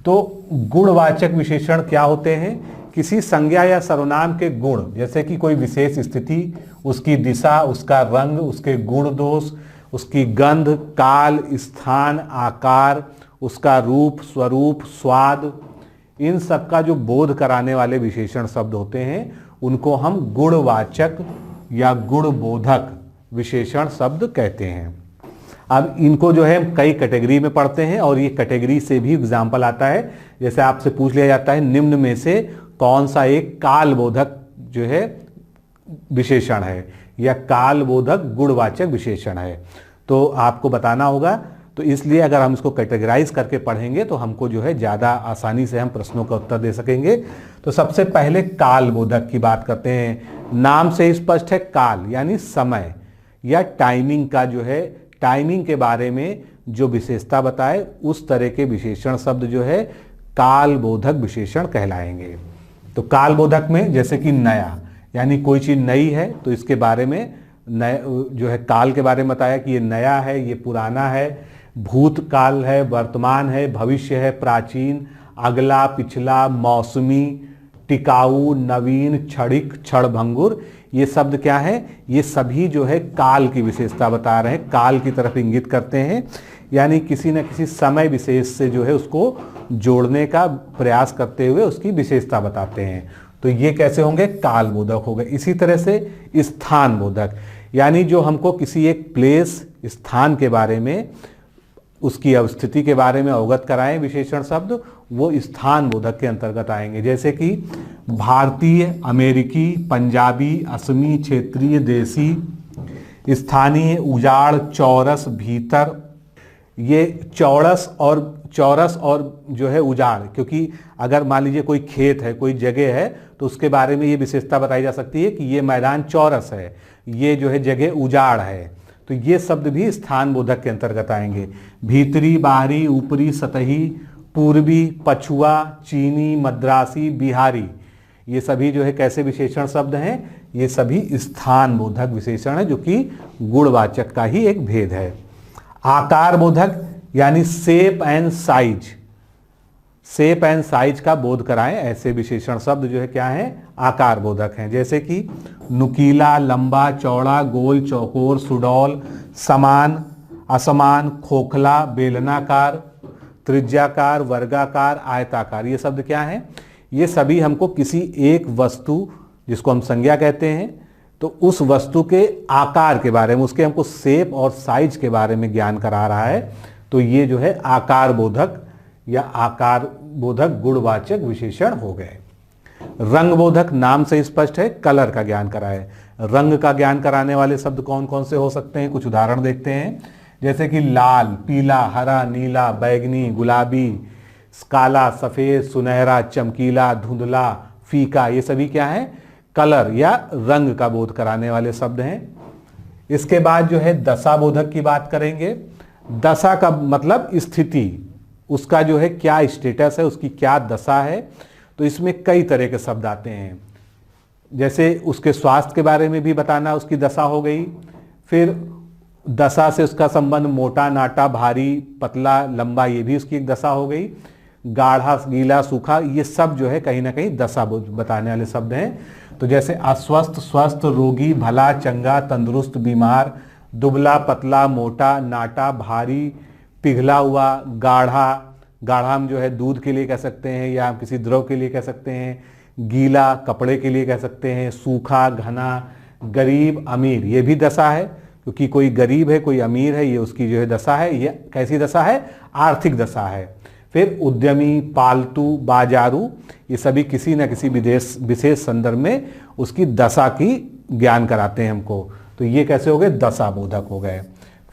तो गुणवाचक विशेषण क्या होते हैं, किसी संज्ञा या सर्वनाम के गुण, जैसे कि कोई विशेष स्थिति, उसकी दिशा, उसका रंग, उसके गुण दोष, उसकी गंध, काल, स्थान, आकार, उसका रूप, स्वरूप, स्वाद, इन सब का जो बोध कराने वाले विशेषण शब्द होते हैं उनको हम गुणवाचक या गुणबोधक विशेषण शब्द कहते हैं। अब इनको जो है कई कैटेगरी में पढ़ते हैं और ये कैटेगरी से भी एग्जाम्पल आता है। जैसे आपसे पूछ लिया जाता है निम्न में से कौन सा एक कालबोधक जो है विशेषण है या कालबोधक गुणवाचक विशेषण है, तो आपको बताना होगा। तो इसलिए अगर हम इसको कैटेगराइज करके पढ़ेंगे तो हमको जो है ज़्यादा आसानी से हम प्रश्नों का उत्तर दे सकेंगे। तो सबसे पहले कालबोधक की बात करते हैं। नाम से स्पष्ट है, काल यानी समय या टाइमिंग का जो है, टाइमिंग के बारे में जो विशेषता बताए उस तरह के विशेषण शब्द जो है कालबोधक विशेषण कहलाएंगे। तो कालबोधक में जैसे कि नया, यानी कोई चीज़ नई है तो इसके बारे में नया जो है काल के बारे में बताया कि ये नया है, ये पुराना है। भूतकाल है, वर्तमान है, भविष्य है, प्राचीन, अगला, पिछला, मौसमी, टिकाऊ, नवीन, क्षणिक, क्षणभंगुर, ये शब्द क्या है, ये सभी जो है काल की विशेषता बता रहे हैं, काल की तरफ इंगित करते हैं, यानी किसी न किसी समय विशेष से जो है उसको जोड़ने का प्रयास करते हुए उसकी विशेषता बताते हैं। तो ये कैसे होंगे, कालबोधक हो गए। इसी तरह से स्थान बोधक, यानी जो हमको किसी एक प्लेस, स्थान के बारे में, उसकी अवस्थिति के बारे में अवगत कराएं विशेषण शब्द, वो स्थान बोधक के अंतर्गत आएंगे। जैसे कि भारतीय, अमेरिकी, पंजाबी, असमी, क्षेत्रीय, देसी, स्थानीय, उजाड़, चौरस, भीतर। ये चौरस और जो है उजाड़, क्योंकि अगर मान लीजिए कोई खेत है, कोई जगह है, तो उसके बारे में ये विशेषता बताई जा सकती है कि ये मैदान चौरस है, ये जो है जगह उजाड़ है। तो ये शब्द भी स्थान बोधक के अंतर्गत आएंगे। भीतरी, बाहरी, ऊपरी, सतही, पूर्वी, पछुआ, चीनी, मद्रासी, बिहारी, ये सभी जो है कैसे विशेषण शब्द हैं, ये सभी स्थान बोधक विशेषण है, जो कि गुणवाचक का ही एक भेद है। आकार बोधक यानी shape and size, shape and size का बोध कराएं, ऐसे विशेषण शब्द जो है क्या है, आकार बोधक हैं। जैसे कि नुकीला, लंबा, चौड़ा, गोल, चौकोर, सुडौल, समान, असमान, खोखला, बेलनाकार, त्रिज्याकार, वर्गाकार, आयताकार, ये शब्द क्या है, ये सभी हमको किसी एक वस्तु जिसको हम संज्ञा कहते हैं, तो उस वस्तु के आकार के बारे में, उसके हमको शेप और साइज के बारे में ज्ञान करा रहा है। तो ये जो है आकार बोधक या आकार बोधक गुणवाचक विशेषण हो गए। रंग बोधक नाम से स्पष्ट है, कलर का ज्ञान कराए। रंग का ज्ञान कराने वाले शब्द कौन कौन से हो सकते हैं, कुछ उदाहरण देखते हैं। जैसे कि लाल, पीला, हरा, नीला, बैगनी, गुलाबी, काला, सफेद, सुनहरा, चमकीला, धुंधला, फीका, ये सभी क्या है, कलर या रंग का बोध कराने वाले शब्द हैं। इसके बाद जो है दशा बोधक की बात करेंगे। दशा का मतलब स्थिति, उसका जो है क्या स्टेटस है, उसकी क्या दशा है। तो इसमें कई तरह के शब्द आते हैं, जैसे उसके स्वास्थ्य के बारे में भी बताना, उसकी दशा हो गई। फिर दशा से उसका संबंध मोटा, नाटा, भारी, पतला, लंबा, ये भी उसकी एक दशा हो गई। गाढ़ा, गीला, सूखा, ये सब जो है कहीं ना कहीं दशा बताने वाले शब्द हैं। तो जैसे अस्वस्थ, स्वस्थ, रोगी, भला, चंगा, तंदुरुस्त, बीमार, दुबला, पतला, मोटा, नाटा, भारी, पिघला हुआ, गाढ़ा, गाढ़ा हम जो है दूध के लिए कह सकते हैं या हम किसी द्रव के लिए कह सकते हैं। गीला कपड़े के लिए कह सकते हैं। सूखा, घना, गरीब, अमीर, ये भी दशा है, क्योंकि कोई गरीब है, कोई अमीर है, ये उसकी जो है दशा है। ये कैसी दशा है, आर्थिक दशा है। फिर उद्यमी, पालतू, बाजारू, ये सभी किसी न किसी विशेष संदर्भ में उसकी दशा की ज्ञान कराते हैं हमको। तो ये कैसे हो गए, दशा बोधक हो गए।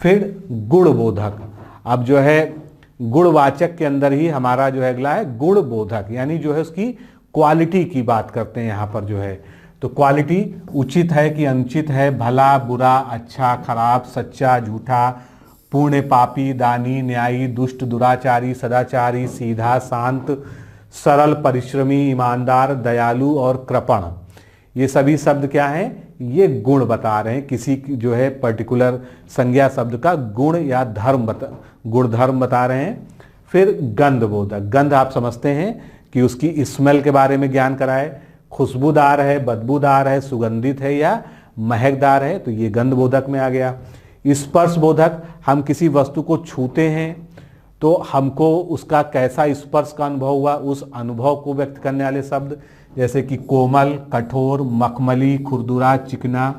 फिर गुण बोधक, अब जो है गुणवाचक के अंदर ही हमारा जो है अगला है गुण बोधक, यानी जो है उसकी क्वालिटी की बात करते हैं यहाँ पर जो है। तो क्वालिटी उचित है कि अनुचित है, भला, बुरा, अच्छा, खराब, सच्चा, झूठा, पुण्य, पापी, दानी, न्यायी, दुष्ट, दुराचारी, सदाचारी, सीधा, शांत, सरल, परिश्रमी, ईमानदार, दयालु और कृपण, ये सभी शब्द क्या हैं, ये गुण बता रहे हैं, किसी जो है पर्टिकुलर संज्ञा शब्द का गुण या धर्म गुण धर्म बता रहे हैं। फिर गंध बोधक, गंध आप समझते हैं कि उसकी स्मेल के बारे में ज्ञान कराए, खुशबूदार है, बदबूदार है, सुगंधित है या महकदार है, तो ये गंधबोधक में आ गया। स्पर्श बोधक, हम किसी वस्तु को छूते हैं तो हमको उसका कैसा स्पर्श का अनुभव हुआ, उस अनुभव को व्यक्त करने वाले शब्द, जैसे कि कोमल, कठोर, मखमली, खुरदुरा, चिकना।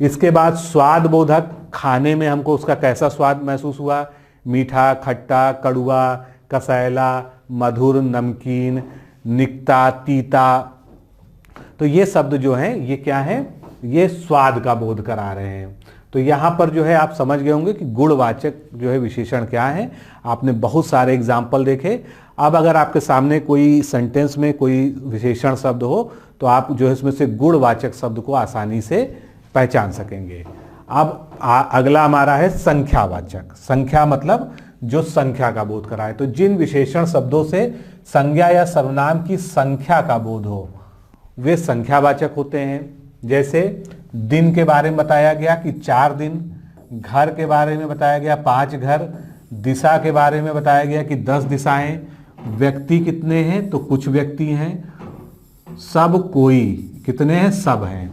इसके बाद स्वाद बोधक, खाने में हमको उसका कैसा स्वाद महसूस हुआ, मीठा, खट्टा, कड़वा, कसैला, मधुर, नमकीन, निकता, तीता। तो ये शब्द जो हैं ये क्या हैं, ये स्वाद का बोध करा रहे हैं। तो यहाँ पर जो है आप समझ गए होंगे कि गुणवाचक जो है विशेषण क्या है। आपने बहुत सारे एग्जाम्पल देखे। अब अगर आपके सामने कोई सेंटेंस में कोई विशेषण शब्द हो तो आप जो है इसमें से गुणवाचक शब्द को आसानी से पहचान सकेंगे। अब अगला हमारा है संख्यावाचक। संख्या मतलब जो संख्या का बोध कराए। तो जिन विशेषण शब्दों से संज्ञा या सर्वनाम की संख्या का बोध हो वे संख्यावाचक होते हैं। जैसे दिन के बारे में बताया गया कि 4 दिन, घर के बारे में बताया गया 5 घर, दिशा के बारे में बताया गया कि 10 दिशाएं, व्यक्ति कितने हैं तो कुछ व्यक्ति हैं, सब कोई कितने हैं, सब हैं।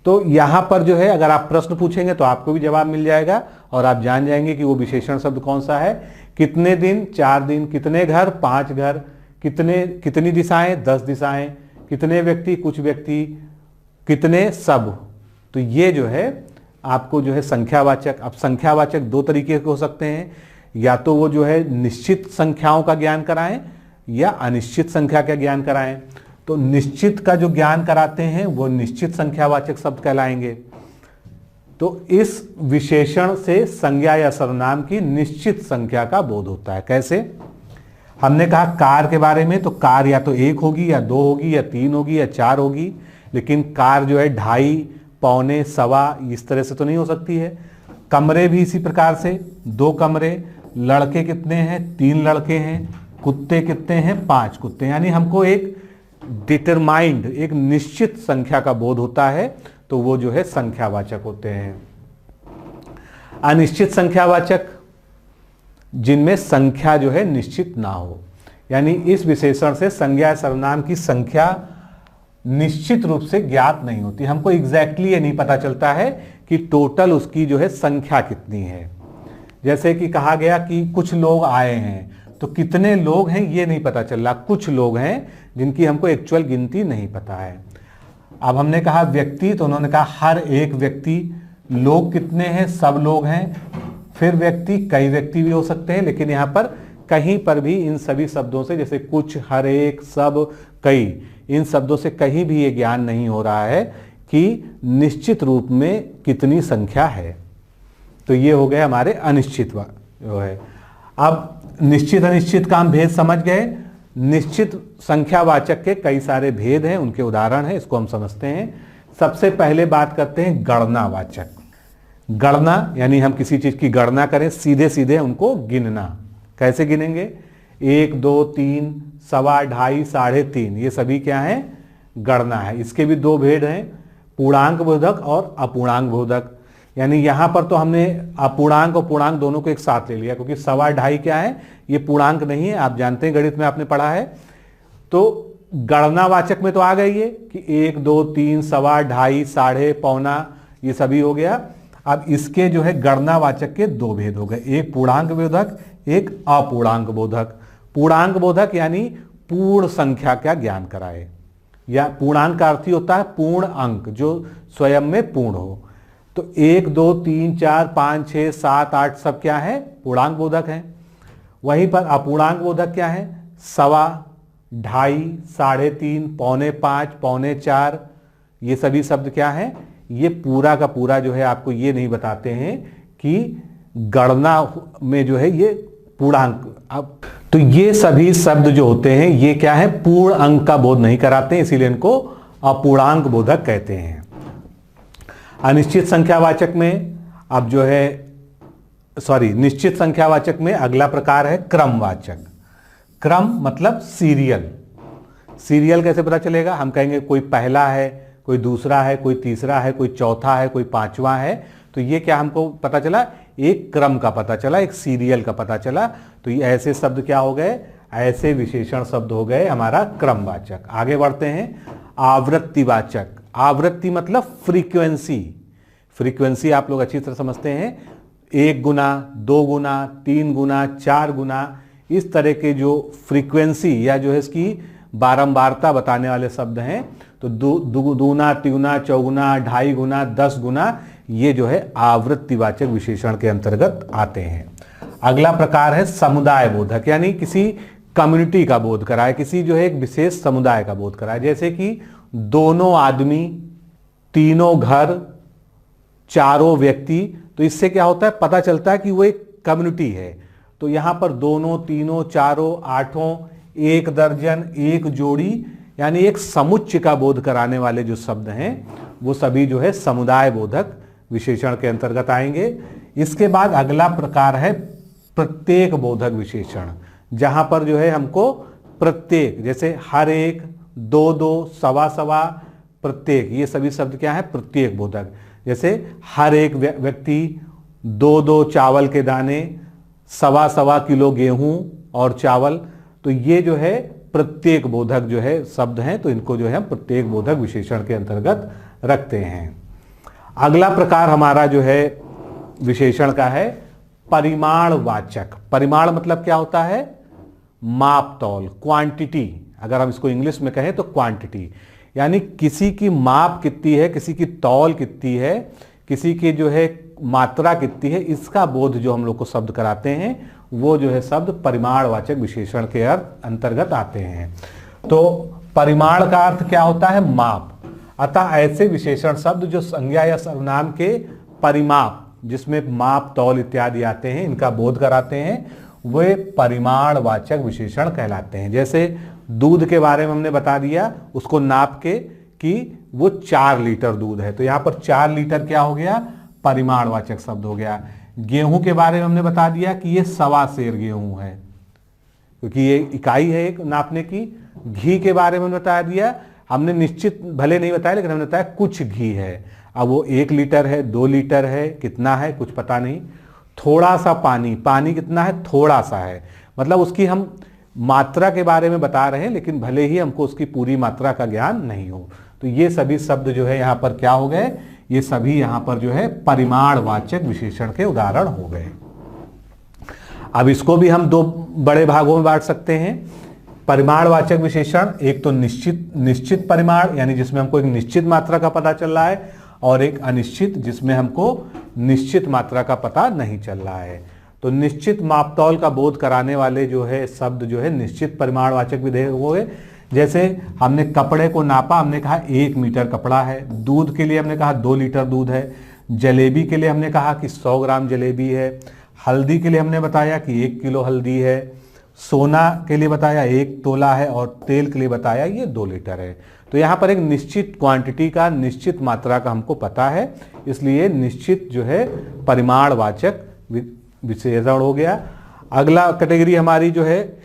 तो यहां पर जो है अगर आप प्रश्न पूछेंगे तो आपको भी जवाब मिल जाएगा और आप जान जाएंगे कि वो विशेषण शब्द कौन सा है। कितने दिन, 4 दिन, कितने घर, 5 घर, कितनी दिशाएं, 10 दिशाएं, कितने व्यक्ति, कुछ व्यक्ति, कितने, सब। तो ये जो है आपको जो है संख्यावाचक। अब संख्यावाचक 2 तरीके के हो सकते हैं, या तो वो जो है निश्चित संख्याओं का ज्ञान कराएं या अनिश्चित संख्या का ज्ञान कराएं। तो निश्चित का जो ज्ञान कराते हैं वो निश्चित संख्यावाचक शब्द कहलाएंगे। तो इस विशेषण से संज्ञा या सर्वनाम की निश्चित संख्या का बोध होता है। कैसे? हमने कहा कार के बारे में, तो कार या तो 1 होगी या 2 होगी या 3 होगी या 4 होगी, लेकिन कार जो है 2.5, पौने, सवा इस तरह से तो नहीं हो सकती है। कमरे भी इसी प्रकार से, 2 कमरे, लड़के कितने हैं, 3 लड़के हैं, कुत्ते कितने हैं, 5 कुत्ते। यानी हमको एक डिटरमाइंड, एक निश्चित संख्या का बोध होता है, तो वो जो है संख्यावाचक होते हैं। अनिश्चित संख्यावाचक, जिनमें संख्या जो है निश्चित ना हो, यानी इस विशेषण से संज्ञा सर्वनाम की संख्या निश्चित रूप से ज्ञात नहीं होती। हमको एग्जैक्टली ये नहीं पता चलता है कि टोटल उसकी जो है संख्या कितनी है। जैसे कि कहा गया कि कुछ लोग आए हैं, तो कितने लोग हैं ये नहीं पता चल रहा, कुछ लोग हैं जिनकी हमको एक्चुअल गिनती नहीं पता है। अब हमने कहा व्यक्ति, तो उन्होंने कहा हर एक व्यक्ति। लोग कितने हैं, सब लोग हैं। फिर व्यक्ति, कई व्यक्ति भी हो सकते हैं, लेकिन यहाँ पर कहीं पर भी इन सभी शब्दों से, जैसे कुछ, हर एक, सब, कई, इन शब्दों से कहीं भी ये ज्ञान नहीं हो रहा है कि निश्चित रूप में कितनी संख्या है। तो ये हो गए हमारे अनिश्चित जो है। अब निश्चित अनिश्चित का हम भेद समझ गए। निश्चित संख्यावाचक के कई सारे भेद हैं, उनके उदाहरण हैं, इसको हम समझते हैं। सबसे पहले बात करते हैं गणनावाचक। गणना यानी हम किसी चीज की गणना करें, सीधे सीधे उनको गिनना। कैसे गिनेंगे? 1, 2, 3, सवा, 2.5, 3.5, ये सभी क्या है? गणना है। इसके भी 2 भेद हैं, पूर्णांक बोधक और अपूर्णांक बोधक। यानी यहां पर तो हमने अपूर्णांक और पूर्णांक दोनों को एक साथ ले लिया, क्योंकि 2.5 क्या है? ये पूर्णांक नहीं है, आप जानते हैं, गणित में आपने पढ़ा है। तो गणनावाचक में तो आ गई है कि 1, 2, 3, सवा, 2.5, 3.5, पौना, ये सभी हो गया। अब इसके जो है गणनावाचक के 2 भेद हो गए, एक पूर्णांक बोधक, एक अपूर्णांक बोधक। पूर्णांक बोधक यानी पूर्ण संख्या का ज्ञान कराए, या पूर्णांक का अर्थ ही होता है पूर्ण अंक, जो स्वयं में पूर्ण हो। तो 1, 2, 3, 4, 5, 6, 7, 8 सब क्या है? पूर्णांक बोधक है। वहीं पर अपूर्णांक बोधक क्या है? सवा, 2.5, 3.5, पौने 5, पौने 4, ये सभी शब्द क्या है? ये पूरा का पूरा जो है आपको ये नहीं बताते हैं कि गणना में जो है ये पूर्णांक। अब तो ये सभी शब्द जो होते हैं ये क्या है? पूर्ण अंक का बोध नहीं कराते हैं, इसीलिए इनको अपूर्णांक बोधक कहते हैं। अनिश्चित संख्यावाचक में अब जो है निश्चित संख्यावाचक में अगला प्रकार है क्रमवाचक। क्रम मतलब सीरियल। सीरियल कैसे पता चलेगा? हम कहेंगे कोई पहला है, कोई दूसरा है, कोई तीसरा है, कोई चौथा है, कोई 5वां है। तो ये क्या हमको पता चला? एक क्रम का पता चला, एक सीरियल का पता चला। तो ये ऐसे शब्द क्या हो गए? ऐसे विशेषण शब्द हो गए हमारा क्रमवाचक। आगे बढ़ते हैं, आवृत्तिवाचक। आवृत्ति मतलब फ्रीक्वेंसी। फ्रीक्वेंसी आप लोग अच्छी तरह समझते हैं, 1 गुना, 2 गुना, 3 गुना, 4 गुना, इस तरह के जो फ्रीक्वेंसी या जो है इसकी बारंबारता बताने वाले शब्द हैं। तो दूना, तिगुना, चौगुना, 2.5 गुना, 10 गुना, ये जो है आवृत्तिवाचक विशेषण के अंतर्गत आते हैं। अगला प्रकार है समुदाय बोधक, यानी किसी कम्युनिटी का बोध कराए, किसी जो है एक विशेष समुदाय का बोध कराए। जैसे कि दोनों आदमी, तीनों घर, चारों व्यक्ति, तो इससे क्या होता है, पता चलता है कि वो एक कम्युनिटी है। तो यहां पर दोनों, तीनों, चारों, आठों, 1 दर्जन, 1 जोड़ी, यानी एक समुच्चय का बोध कराने वाले जो शब्द हैं वो सभी जो है समुदाय बोधक विशेषण के अंतर्गत आएंगे। इसके बाद अगला प्रकार है प्रत्येक बोधक विशेषण, जहां पर जो है हमको प्रत्येक, जैसे हर एक, 2-2, सवा-सवा, प्रत्येक, ये सभी शब्द क्या है, प्रत्येक बोधक। जैसे हर एक व्यक्ति, 2-2 चावल के दाने, सवा-सवा किलो गेहूं और चावल, तो ये जो है प्रत्येक बोधक जो है शब्द हैं, तो इनको जो है हम प्रत्येक बोधक विशेषण के अंतर्गत रखते हैं। अगला प्रकार हमारा जो है विशेषण का है परिमाणवाचक। परिमाण मतलब क्या होता है, माप तौल, क्वांटिटी। अगर हम इसको इंग्लिश में कहें तो क्वांटिटी, यानी किसी की माप कितनी है, किसी की तौल कितनी है, किसी की जो है मात्रा कितनी है, इसका बोध जो हम लोग को शब्द कराते हैं वो जो है शब्द परिमाणवाचक विशेषण के अंतर्गत आते हैं। तो परिमाण का अर्थ क्या होता है, माप। अतः ऐसे विशेषण शब्द जो संज्ञा या सर्वनाम के परिमाप, जिसमें माप, तौल इत्यादि आते हैं, इनका बोध कराते हैं, वे परिमाणवाचक विशेषण कहलाते हैं। जैसे दूध के बारे में हमने बता दिया, उसको नाप के कि वो 4 लीटर दूध है, तो यहाँ पर 4 लीटर क्या हो गया, परिमाणवाचक शब्द हो गया। गेहूं के बारे में हमने बता दिया कि ये 1.25 सेर गेहूं है, क्योंकि ये इकाई है एक नापने की। घी के बारे में बता दिया, हमने निश्चित भले नहीं बताया, लेकिन हमने बताया कुछ घी है। अब वो 1 लीटर है, 2 लीटर है, कितना है कुछ पता नहीं। थोड़ा सा पानी, पानी कितना है, थोड़ा सा है, मतलब उसकी हम मात्रा के बारे में बता रहे हैं, लेकिन भले ही हमको उसकी पूरी मात्रा का ज्ञान नहीं हो। तो ये सभी शब्द जो है यहाँ पर क्या हो गए, ये सभी यहाँ पर जो है परिमाणवाचक विशेषण के उदाहरण हो गए। अब इसको भी हम 2 बड़े भागों में बांट सकते हैं। परिमाणवाचक विशेषण, एक तो निश्चित परिमाण, यानी जिसमें हमको एक निश्चित मात्रा का पता चल रहा है, और एक अनिश्चित, जिसमें हमको निश्चित मात्रा का पता नहीं चल रहा है। तो निश्चित मापतौल का बोध कराने वाले जो है शब्द जो है निश्चित परिमाणवाचक विधेय हुए। जैसे हमने कपड़े को नापा, हमने कहा 1 मीटर कपड़ा है। दूध के लिए हमने कहा 2 लीटर दूध है। जलेबी के लिए हमने कहा कि 100 ग्राम जलेबी है। हल्दी के लिए हमने बताया कि 1 किलो हल्दी है। सोना के लिए बताया 1 तोला है, और तेल के लिए बताया ये 2 लीटर है। तो यहाँ पर एक निश्चित क्वांटिटी का, निश्चित मात्रा का हमको पता है, इसलिए निश्चित जो है परिमाणवाचक विशेषण हो गया। अगला कैटेगरी हमारी जो है,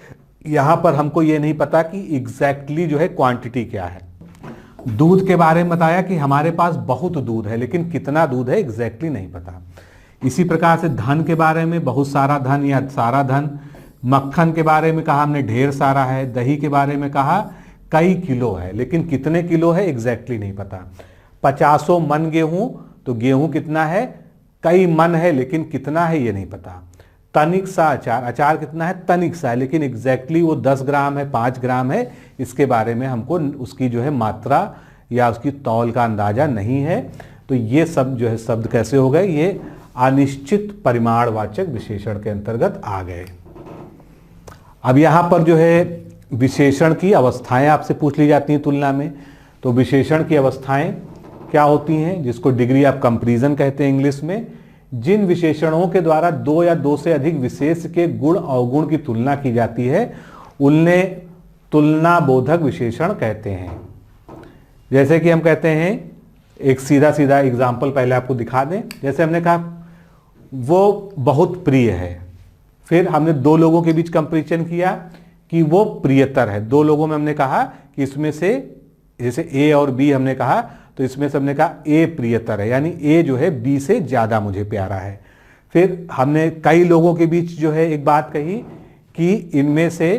यहाँ पर हमको ये नहीं पता कि एग्जैक्टली जो है क्वांटिटी क्या है। दूध के बारे में बताया कि हमारे पास बहुत दूध है, लेकिन कितना दूध है एग्जैक्टली नहीं पता। इसी प्रकार से धन के बारे में बहुत सारा धन या सारा धन। मक्खन के बारे में कहा हमने ढेर सारा है। दही के बारे में कहा कई किलो है, लेकिन कितने किलो है एग्जैक्टली नहीं पता। 50 मन गेहूं, तो गेहूं कितना है, कई मन है, लेकिन कितना है ये नहीं पता। तनिक सा अचार, अचार कितना है, तनिक सा है, लेकिन एग्जैक्टली वो 10 ग्राम है, 5 ग्राम है, इसके बारे में हमको उसकी जो है मात्रा या उसकी तौल का अंदाजा नहीं है। तो ये सब जो है शब्द कैसे हो गए, ये अनिश्चित परिमाणवाचक विशेषण के अंतर्गत आ गए। अब यहाँ पर जो है विशेषण की अवस्थाएं आपसे पूछ ली जाती हैं तुलना में। तो विशेषण की अवस्थाएं क्या होती हैं, जिसको डिग्री ऑफ कंपैरिजन कहते हैं इंग्लिश में। जिन विशेषणों के द्वारा 2 या 2 से अधिक विशेष के गुण अवगुण की तुलना की जाती है, उन्हें तुलना बोधक विशेषण कहते हैं। जैसे कि हम कहते हैं, एक सीधा सीधा एग्जाम्पल पहले आपको दिखा दें। जैसे हमने कहा वो बहुत प्रिय है, फिर हमने 2 लोगों के बीच कंपैरिजन किया कि वो प्रियतर है। 2 लोगों में हमने कहा कि इसमें से, जैसे ए और बी हमने कहा, तो इसमें से हमने कहा ए प्रियतर है, यानी ए जो है बी से ज़्यादा मुझे प्यारा है। फिर हमने कई लोगों के बीच जो है एक बात कही कि इनमें से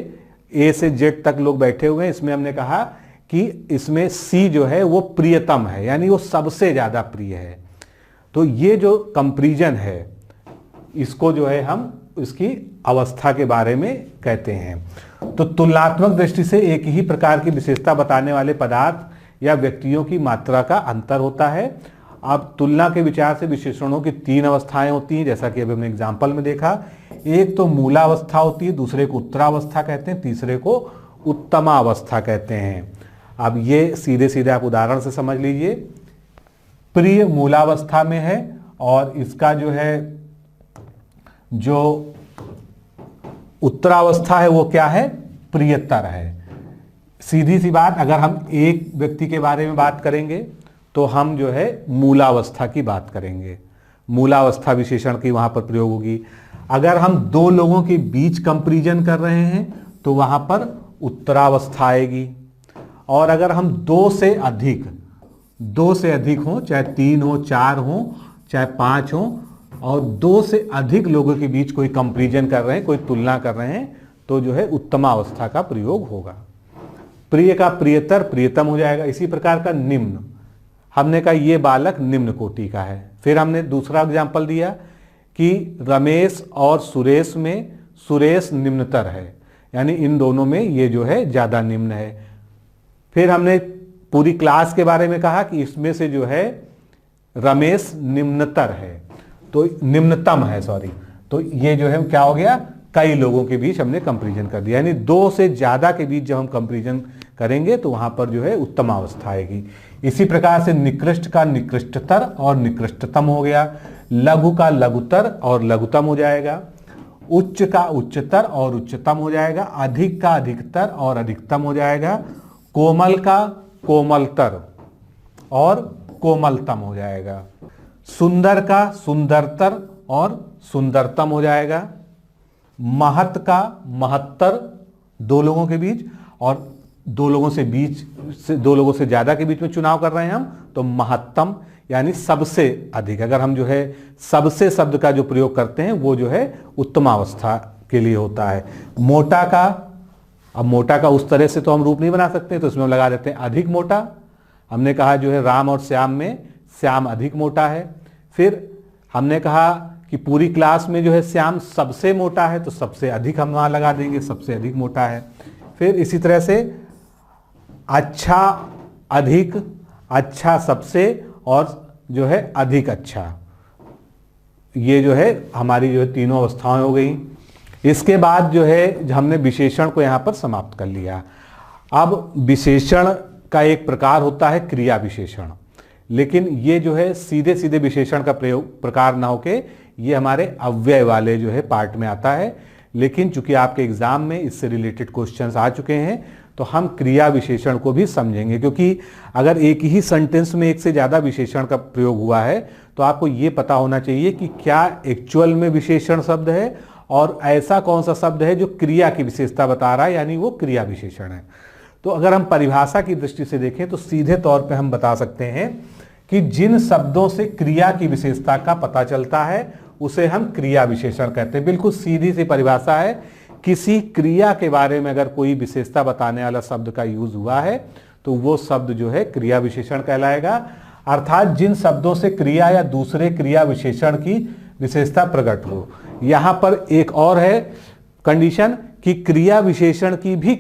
ए से जेड तक लोग बैठे हुए हैं, इसमें हमने कहा कि इसमें सी जो है वो प्रियतम है, यानी वो सबसे ज्यादा प्रिय है। तो ये जो कंपैरिजन है इसको जो है हम इसकी अवस्था के बारे में कहते हैं। तो तुलनात्मक दृष्टि से एक ही प्रकार की विशेषता बताने वाले पदार्थ या व्यक्तियों की मात्रा का अंतर होता है। अब तुलना के विचार से विशेषणों की 3 अवस्थाएं होती हैं, जैसा कि अभी हमने एग्जाम्पल में देखा। एक तो मूलावस्था होती है, दूसरे को उत्तरावस्था कहते हैं, तीसरे को उत्तमावस्था कहते हैं। अब ये सीधे सीधे आप उदाहरण से समझ लीजिए। प्रिय मूलावस्था में है और इसका जो है जो उत्तरावस्था है वो क्या है, प्रियतर है। सीधी सी बात, अगर हम एक व्यक्ति के बारे में बात करेंगे तो हम जो है मूलावस्था की बात करेंगे, मूलावस्था विशेषण की वहां पर प्रयोग होगी। अगर हम 2 लोगों के बीच कंपैरिजन कर रहे हैं तो वहां पर उत्तरावस्था आएगी। और अगर हम 2 से अधिक हो, चाहे 3 हो, 4 हो, चाहे 5 हो, और 2 से अधिक लोगों के बीच कोई कंपैरिजन कर रहे हैं, कोई तुलना कर रहे हैं, तो जो है उत्तमावस्था का प्रयोग होगा। प्रिय का प्रियतर प्रियतम हो जाएगा। इसी प्रकार का निम्न, हमने कहा ये बालक निम्न कोटि का है। फिर हमने दूसरा एग्जाम्पल दिया कि रमेश और सुरेश में सुरेश निम्नतर है, यानी इन दोनों में ये जो है ज्यादा निम्न है। फिर हमने पूरी क्लास के बारे में कहा कि इसमें से जो है रमेश निम्नतर है, तो निम्नतम है, सॉरी। तो ये जो है क्या हो गया, कई लोगों के बीच हमने कंपैरिजन कर दिया, यानी 2 से ज्यादा के बीच जब हम कंपैरिजन करेंगे तो वहां पर जो है उत्तमावस्था आएगी। इसी प्रकार से निकृष्ट का निकृष्टतर और निकृष्टतम हो गया, लघु का लघुतर और लघुतम हो जाएगा, उच्च का उच्चतर और उच्चतम हो जाएगा, अधिक का अधिकतर और अधिकतम हो जाएगा, कोमल का कोमलतर और कोमलतम हो जाएगा, सुंदर का सुंदरतर और सुंदरतम हो जाएगा, महत का महत्तर 2 लोगों के बीच, और 2 लोगों से ज्यादा के बीच में चुनाव कर रहे हैं हम, तो महत्तम यानी सबसे अधिक। अगर हम जो है सबसे शब्द का जो प्रयोग करते हैं वो जो है उत्तमावस्था के लिए होता है। मोटा का, अब मोटा का उस तरह से तो हम रूप नहीं बना सकते, तो इसमें हम लगा देते हैं अधिक मोटा। हमने कहा जो है राम और श्याम में श्याम अधिक मोटा है। फिर हमने कहा कि पूरी क्लास में जो है श्याम सबसे मोटा है, तो सबसे अधिक हम वहां लगा देंगे, सबसे अधिक मोटा है। फिर इसी तरह से अच्छा अधिक, अच्छा सबसे, और जो है अधिक अच्छा, ये जो है हमारी जो है तीनों अवस्थाएं हो गई। इसके बाद जो है हमने विशेषण को यहां पर समाप्त कर लिया। अब विशेषण का एक प्रकार होता है क्रिया विशेषण, लेकिन ये जो है सीधे सीधे विशेषण का प्रकार ना होके ये हमारे अव्यय वाले जो है पार्ट में आता है। लेकिन चूंकि आपके एग्जाम में इससे रिलेटेड क्वेश्चंस आ चुके हैं तो हम क्रिया विशेषण को भी समझेंगे, क्योंकि अगर एक ही सेंटेंस में एक से ज्यादा विशेषण का प्रयोग हुआ है तो आपको ये पता होना चाहिए कि क्या एक्चुअल में विशेषण शब्द है और ऐसा कौन सा शब्द है जो क्रिया की विशेषता बता रहा है, यानी वो क्रिया विशेषण है। तो अगर हम परिभाषा की दृष्टि से देखें तो सीधे तौर पे हम बता सकते हैं कि जिन शब्दों से क्रिया की विशेषता का पता चलता है उसे हम क्रिया विशेषण कहते हैं। बिल्कुल सीधी सी परिभाषा है। किसी क्रिया के बारे में अगर कोई विशेषता बताने वाला शब्द का यूज हुआ है तो वो शब्द जो है क्रिया विशेषण कहलाएगा। अर्थात जिन शब्दों से क्रिया या दूसरे क्रिया विशेषण की विशेषता प्रकट हो। यहां पर एक और है कंडीशन कि क्रिया विशेषण की भी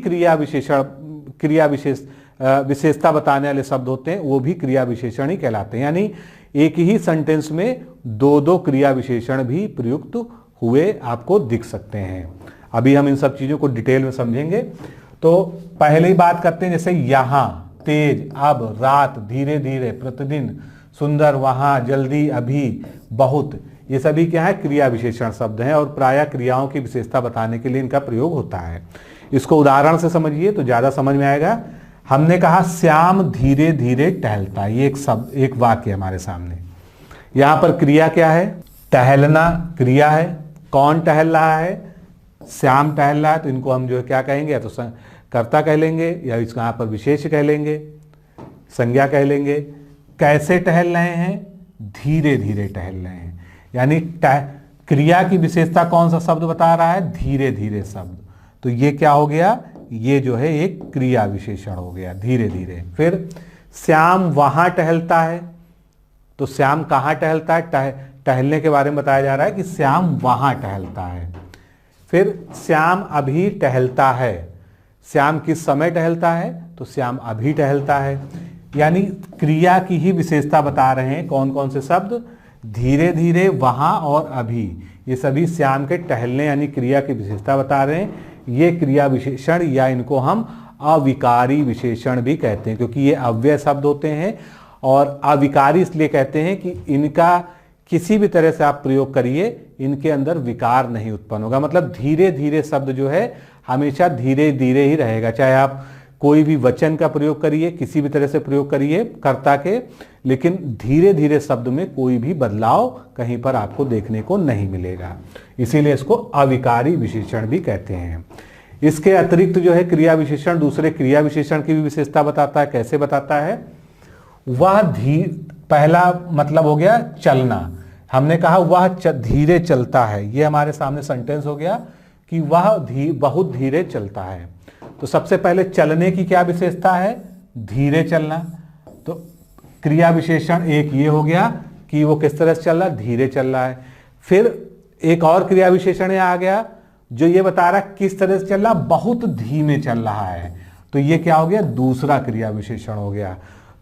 विशेषता बताने वाले शब्द होते हैं, वो भी क्रिया विशेषण ही कहलाते हैं। यानी एक ही सेंटेंस में 2 क्रिया विशेषण भी प्रयुक्त हुए आपको दिख सकते हैं। अभी हम इन सब चीजों को डिटेल में समझेंगे। तो पहले ही बात करते हैं, जैसे यहां, तेज, अब, रात, धीरे धीरे, प्रतिदिन, सुंदर, वहां, जल्दी, अभी, बहुत, ये सभी क्या है क्रिया विशेषण शब्द हैं और प्रायः क्रियाओं की विशेषता बताने के लिए इनका प्रयोग होता है। इसको उदाहरण से समझिए तो ज्यादा समझ में आएगा। हमने कहा श्याम धीरे धीरे टहलता है, ये एक शब्द, एक वाक्य हमारे सामने। यहां पर क्रिया क्या है, टहलना क्रिया है। कौन टहल रहा है, श्याम टहल रहा है, तो इनको हम जो है क्या कहेंगे, या तो कर्ता कह लेंगे या इसको यहां पर विशेष कह लेंगे, संज्ञा कह लेंगे। कैसे टहल रहे हैं, धीरे धीरे टहल रहे हैं। यानी क्रिया की विशेषता कौन सा शब्द बता रहा है, धीरे धीरे शब्द। तो ये क्या हो गया, ये जो है एक क्रिया विशेषण हो गया धीरे धीरे। फिर श्याम वहां टहलता है, तो श्याम कहाँ टहलता है, टहलने के बारे में बताया जा रहा है कि श्याम वहां टहलता है। फिर श्याम अभी टहलता है, श्याम किस समय टहलता है, तो श्याम अभी टहलता है। यानी क्रिया की ही विशेषता बता रहे हैं। कौन कौन से शब्द, धीरे धीरे, वहां और अभी, ये सभी श्याम के टहलने यानी क्रिया की विशेषता बता रहे हैं। ये क्रिया विशेषण या इनको हम अविकारी विशेषण भी कहते हैं, क्योंकि ये अव्यय शब्द होते हैं। और अविकारी इसलिए कहते हैं कि इनका किसी भी तरह से आप प्रयोग करिए, इनके अंदर विकार नहीं उत्पन्न होगा। मतलब धीरे धीरे शब्द जो है हमेशा धीरे धीरे ही रहेगा। चाहे आप कोई भी वचन का प्रयोग करिए, किसी भी तरह से प्रयोग करिए कर्ता के, लेकिन धीरे धीरे शब्द में कोई भी बदलाव कहीं पर आपको देखने को नहीं मिलेगा। इसीलिए इसको अविकारी विशेषण भी कहते हैं। इसके अतिरिक्त जो है क्रिया विशेषण दूसरे क्रिया विशेषण की भी विशेषता बताता है। कैसे बताता है, वह पहला मतलब हो गया चलना। हमने कहा वह धीरे चलता है, ये हमारे सामने सेंटेंस हो गया कि वह बहुत धीरे चलता है। तो सबसे पहले चलने की क्या विशेषता है, धीरे चलना। तो क्रिया विशेषण एक ये हो गया कि वो किस तरह से चल रहा है, धीरे चल रहा है। फिर एक और क्रिया विशेषण यहाँ आ गया जो ये बता रहा है किस तरह से चल रहा, बहुत धीमे चल रहा है। तो ये क्या हो गया, दूसरा क्रिया विशेषण हो गया।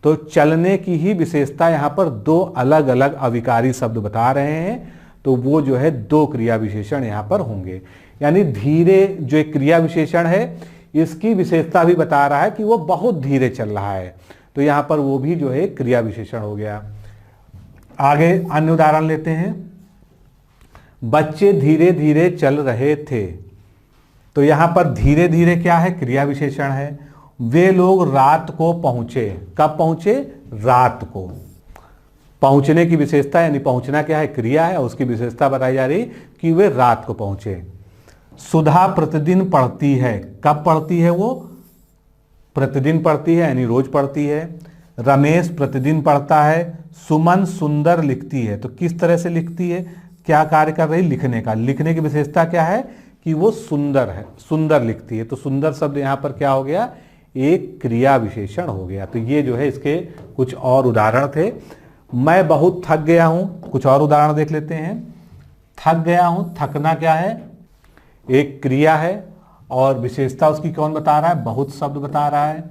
तो चलने की ही विशेषता यहाँ पर दो अलग अलग अविकारी शब्द बता रहे हैं, तो वो जो है दो क्रिया विशेषण यहाँ पर होंगे। यानी धीरे जो एक क्रिया विशेषण है इसकी विशेषता भी बता रहा है कि वो बहुत धीरे चल रहा है, तो यहाँ पर वो भी जो है क्रिया विशेषण हो गया। आगे अन्य उदाहरण लेते हैं। बच्चे धीरे धीरे चल रहे थे, तो यहाँ पर धीरे धीरे क्या है, क्रिया विशेषण है। वे लोग रात को पहुंचे, कब पहुंचे, रात को। पहुंचने की विशेषता यानी पहुंचना क्या है, क्रिया है, और उसकी विशेषता बताई जा रही कि वे रात को पहुंचे। सुधा प्रतिदिन पढ़ती है, कब पढ़ती है, वो प्रतिदिन पढ़ती है यानी रोज पढ़ती है। रमेश प्रतिदिन पढ़ता है। सुमन सुंदर लिखती है, तो किस तरह से लिखती है, क्या कार्य कर रही, लिखने का। लिखने की विशेषता क्या है कि वो सुंदर है, सुंदर लिखती है। तो सुंदर शब्द यहाँ पर क्या हो गया, एक क्रिया विशेषण हो गया। तो ये जो है इसके कुछ और उदाहरण थे। मैं बहुत थक गया हूं, कुछ और उदाहरण देख लेते हैं। थक गया हूं, थकना क्या है, एक क्रिया है, और विशेषता उसकी कौन बता रहा है, बहुत शब्द बता रहा है।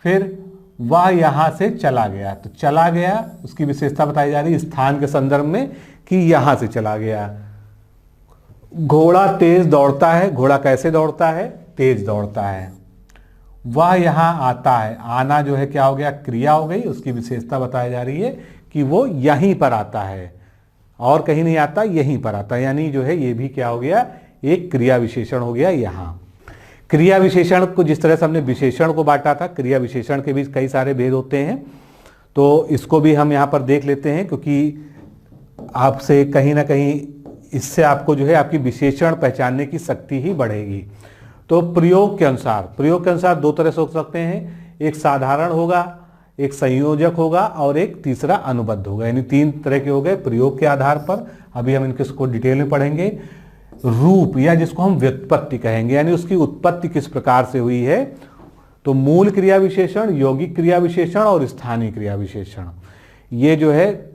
फिर वह यहां से चला गया, तो चला गया उसकी विशेषता बताई जा रही है स्थान के संदर्भ में कि यहां से चला गया। घोड़ा तेज दौड़ता है, घोड़ा कैसे दौड़ता है, तेज दौड़ता है। वह यहां आता है, आना जो है क्या हो गया, क्रिया हो गई, उसकी विशेषता बताई जा रही है कि वो यहीं पर आता है और कहीं नहीं आता, यहीं पर आता है। यानी जो है ये भी क्या हो गया, एक क्रिया विशेषण हो गया। यहां क्रिया विशेषण को जिस तरह से हमने विशेषण को बांटा था, क्रिया विशेषण के भी कई सारे भेद होते हैं, तो इसको भी हम यहां पर देख लेते हैं, क्योंकि आपसे कहीं ना कहीं इससे आपको जो है आपकी विशेषण पहचानने की शक्ति ही बढ़ेगी। तो प्रयोग के अनुसार दो तरह से हो सकते हैं, एक साधारण होगा, एक संयोजक होगा, और एक तीसरा अनुबद्ध होगा। यानी तीन तरह के हो गए प्रयोग के आधार पर। अभी हम इनको डिटेल में पढ़ेंगे। रूप या जिसको हम व्युत्पत्ति कहेंगे, यानी उसकी उत्पत्ति किस प्रकार से हुई है, तो मूल क्रिया विशेषण, यौगिक क्रिया विशेषण और स्थानीय क्रिया विशेषण। ये जो है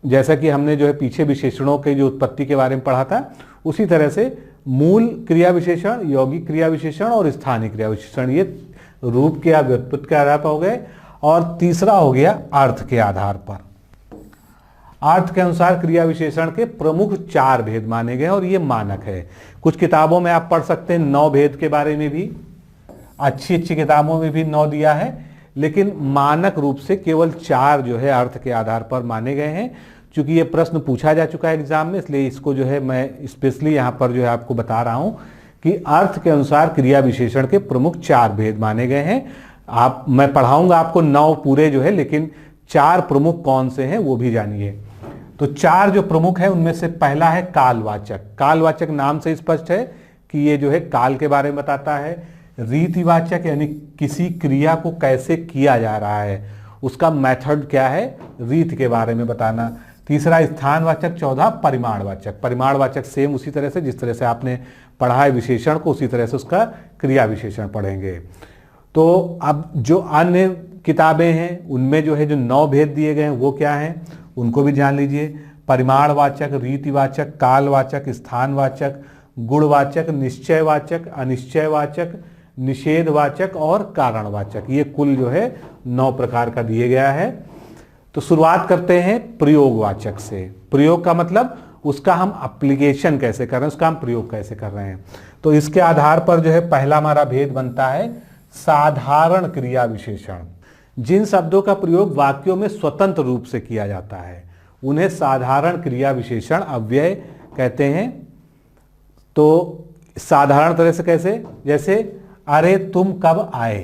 जैसा कि हमने जो है पीछे विशेषणों के जो उत्पत्ति के बारे में पढ़ा था, उसी तरह से मूल क्रिया विशेषण, यौगिक क्रिया विशेषण और स्थानीय क्रिया विशेषण, ये रूप के या व्युत्पत्ति के आधार पर हो गए। और तीसरा हो गया अर्थ के आधार पर। अर्थ के अनुसार क्रिया विशेषण के प्रमुख 4 भेद माने गए और ये मानक है। कुछ किताबों में आप पढ़ सकते हैं 9 भेद के बारे में भी, अच्छी किताबों में भी 9 दिया है, लेकिन मानक रूप से केवल 4 जो है अर्थ के आधार पर माने गए हैं। चूंकि ये प्रश्न पूछा जा चुका है एग्जाम में, इसलिए इसको जो है मैं स्पेशली यहाँ पर जो है आपको बता रहा हूँ कि अर्थ के अनुसार क्रिया विशेषण के प्रमुख 4 भेद माने गए हैं। मैं पढ़ाऊंगा आपको 9 पूरे जो है, लेकिन 4 प्रमुख कौन से हैं वो भी जानिए। तो 4 जो प्रमुख है उनमें से पहला है कालवाचक। कालवाचक नाम से स्पष्ट है कि ये जो है काल के बारे में बताता है। रीतिवाचक यानी किसी क्रिया को कैसे किया जा रहा है, उसका मेथड क्या है, रीत के बारे में बताना। तीसरा स्थानवाचक। चौथा परिमाणवाचक। परिमाणवाचक सेम उसी तरह से जिस तरह से आपने पढ़ा है विशेषण को, उसी तरह से उसका क्रिया विशेषण पढ़ेंगे। तो अब जो अन्य किताबें हैं उनमें जो है जो 9 भेद दिए गए हैं वो क्या हैं, उनको भी जान लीजिए। परिमाणवाचक, रीतिवाचक, कालवाचक, स्थानवाचक, गुणवाचक, निश्चयवाचक, अनिश्चयवाचक, निषेधवाचक और कारणवाचक, ये कुल जो है 9 प्रकार का दिए गया है। तो शुरुआत करते हैं प्रयोगवाचक से। प्रयोग का मतलब उसका हम एप्लीकेशन कैसे कर रहे हैं, उसका हम प्रयोग कैसे कर रहे हैं। तो इसके आधार पर जो है पहला हमारा भेद बनता है साधारण क्रिया विशेषण। जिन शब्दों का प्रयोग वाक्यों में स्वतंत्र रूप से किया जाता है उन्हें साधारण क्रिया विशेषण अव्यय कहते हैं। तो साधारण तरह से कैसे, जैसे अरे तुम कब आए,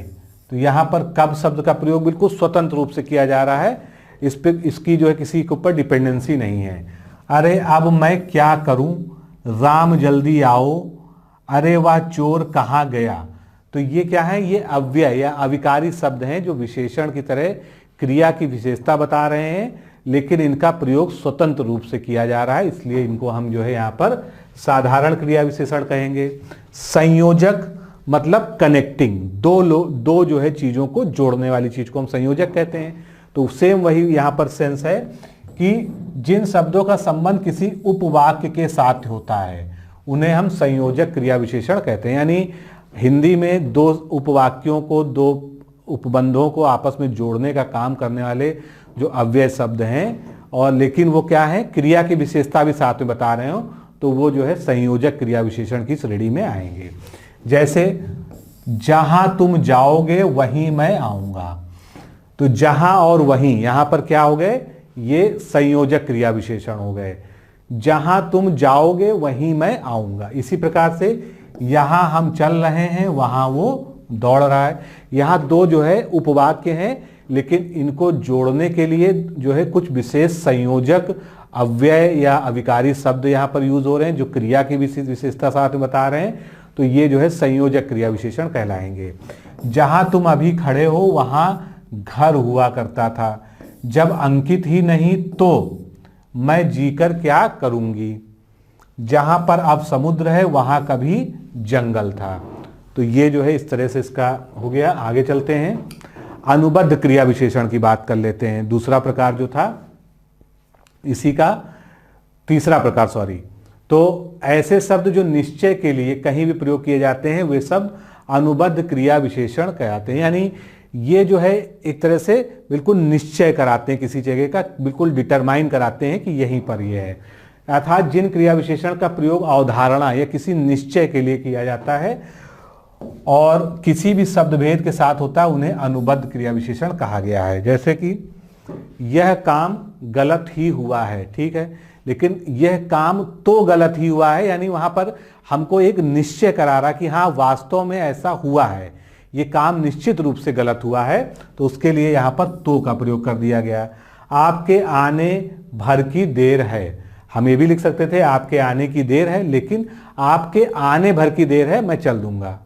तो यहां पर कब शब्द का प्रयोग बिल्कुल स्वतंत्र रूप से किया जा रहा है, इस पे इसकी जो है किसी के ऊपर डिपेंडेंसी नहीं है। अरे अब मैं क्या करूं, राम जल्दी आओ, अरे वह चोर कहाँ गया, तो ये क्या है, ये अव्यय या अविकारी शब्द हैं जो विशेषण की तरह क्रिया की विशेषता बता रहे हैं, लेकिन इनका प्रयोग स्वतंत्र रूप से किया जा रहा है, इसलिए इनको हम जो है यहाँ पर साधारण क्रिया विशेषण कहेंगे। संयोजक मतलब कनेक्टिंग, दो जो है चीजों को जोड़ने वाली चीज को हम संयोजक कहते हैं। तो सेम वही यहाँ पर सेंस है कि जिन शब्दों का संबंध किसी उपवाक्य के साथ होता है उन्हें हम संयोजक क्रिया विशेषण कहते हैं। यानी हिंदी में 2 उपवाक्यों को, 2 उपबंधों को आपस में जोड़ने का काम करने वाले जो अव्यय शब्द हैं, और लेकिन वो क्या है, क्रिया की विशेषता भी साथ में बता रहे हो, तो वो जो है संयोजक क्रिया विशेषण की श्रेणी में आएंगे। जैसे जहां तुम जाओगे वहीं मैं आऊंगा, तो जहां और वहीं यहां पर क्या हो गए, ये संयोजक क्रिया विशेषण हो गए। जहां तुम जाओगे वहीं मैं आऊंगा। इसी प्रकार से यहां हम चल रहे हैं वहां वो दौड़ रहा है। यहां 2 जो है उपवाक्य हैं, लेकिन इनको जोड़ने के लिए जो है कुछ विशेष संयोजक अव्यय या अविकारी शब्द यहां पर यूज हो रहे हैं जो क्रिया की विशेषता साथ में बता रहे हैं, तो ये जो है संयोजक क्रिया विशेषण कहलाएंगे। जहां तुम अभी खड़े हो वहां घर हुआ करता था, जब अंकित ही नहीं तो मैं जीकर क्या करूंगी, जहां पर अब समुद्र है वहां कभी जंगल था। तो ये जो है इस तरह से इसका हो गया। आगे चलते हैं, अनुबद्ध क्रिया विशेषण की बात कर लेते हैं। दूसरा प्रकार जो था इसी का तीसरा प्रकार, तो ऐसे शब्द जो निश्चय के लिए कहीं भी प्रयोग किए जाते हैं वे सब अनुबद्ध क्रिया विशेषण कहते हैं। यानी ये जो है एक तरह से बिल्कुल निश्चय कराते हैं, किसी जगह का बिल्कुल डिटरमाइन कराते हैं कि यहीं पर ये है। अर्थात जिन क्रिया विशेषण का प्रयोग अवधारणा या किसी निश्चय के लिए किया जाता है और किसी भी शब्द भेद के साथ होता है उन्हें अनुबद्ध क्रिया विशेषण कहा गया है। जैसे कि यह काम गलत ही हुआ है, ठीक है, लेकिन यह काम तो गलत ही हुआ है, यानी वहां पर हमको एक निश्चय करा रहा कि हाँ वास्तव में ऐसा हुआ है, ये काम निश्चित रूप से गलत हुआ है, तो उसके लिए यहां पर तो का प्रयोग कर दिया गया। आपके आने भर की देर है, हम ये भी लिख सकते थे आपके आने की देर है, लेकिन आपके आने भर की देर है, मैं चल दूंगा।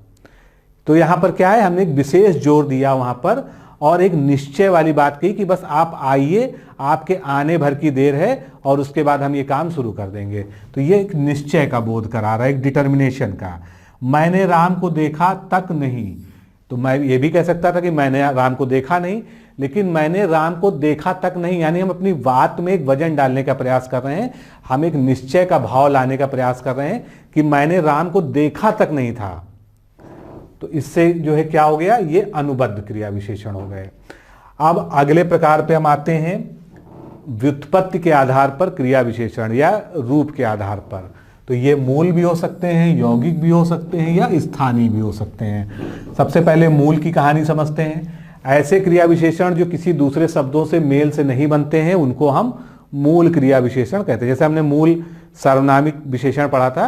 तो यहां पर क्या है, हमने एक विशेष जोर दिया वहां पर और एक निश्चय वाली बात कही कि बस आप आइए, आपके आने भर की देर है और उसके बाद हम ये काम शुरू कर देंगे। तो ये एक निश्चय का बोध करा रहा है, एक डिटर्मिनेशन का। मैंने राम को देखा तक नहीं, तो मैं ये भी कह सकता था कि मैंने राम को देखा नहीं, लेकिन मैंने राम को देखा तक नहीं, यानी हम अपनी बात में एक वजन डालने का प्रयास कर रहे हैं, हम एक निश्चय का भाव लाने का प्रयास कर रहे हैं कि मैंने राम को देखा तक नहीं था। तो इससे जो है क्या हो गया, ये अनुबद्ध क्रिया विशेषण हो गए। अब अगले प्रकार पे हम आते हैं व्युत्पत्ति के आधार पर क्रिया विशेषण या रूप के आधार पर। तो ये मूल भी हो सकते हैं, यौगिक भी हो सकते हैं या स्थानीय भी हो सकते हैं। सबसे पहले मूल की कहानी समझते हैं। ऐसे क्रिया विशेषण जो किसी दूसरे शब्दों से मेल से नहीं बनते हैं उनको हम मूल क्रिया विशेषण कहते हैं। जैसे हमने मूल सर्वनामिक विशेषण पढ़ा था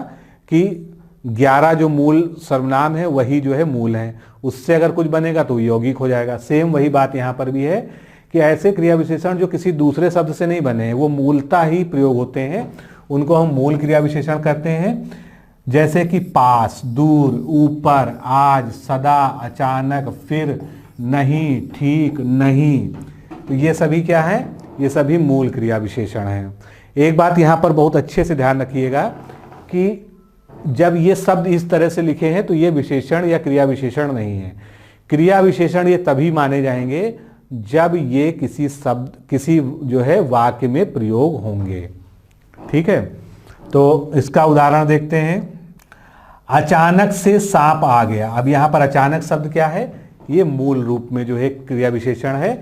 कि 11 जो मूल सर्वनाम है वही जो है मूल है, उससे अगर कुछ बनेगा तो यौगिक हो जाएगा। सेम वही बात यहाँ पर भी है कि ऐसे क्रिया विशेषण जो किसी दूसरे शब्द से नहीं बने हैं, वो मूलता ही प्रयोग होते हैं, उनको हम मूल क्रिया विशेषण कहते हैं। जैसे कि पास, दूर, ऊपर, आज, सदा, अचानक, फिर, नहीं, ठीक, नहीं, तो ये सभी क्या है, ये सभी मूल क्रिया विशेषण हैं। एक बात यहाँ पर बहुत अच्छे से ध्यान रखिएगा कि जब ये शब्द इस तरह से लिखे हैं तो ये विशेषण या क्रिया विशेषण नहीं है। क्रिया विशेषण ये तभी माने जाएंगे जब ये किसी शब्द, किसी जो है वाक्य में प्रयोग होंगे। ठीक है, तो इसका उदाहरण देखते हैं। अचानक से सांप आ गया। अब यहां पर अचानक शब्द क्या है? ये मूल रूप में जो है क्रिया विशेषण है।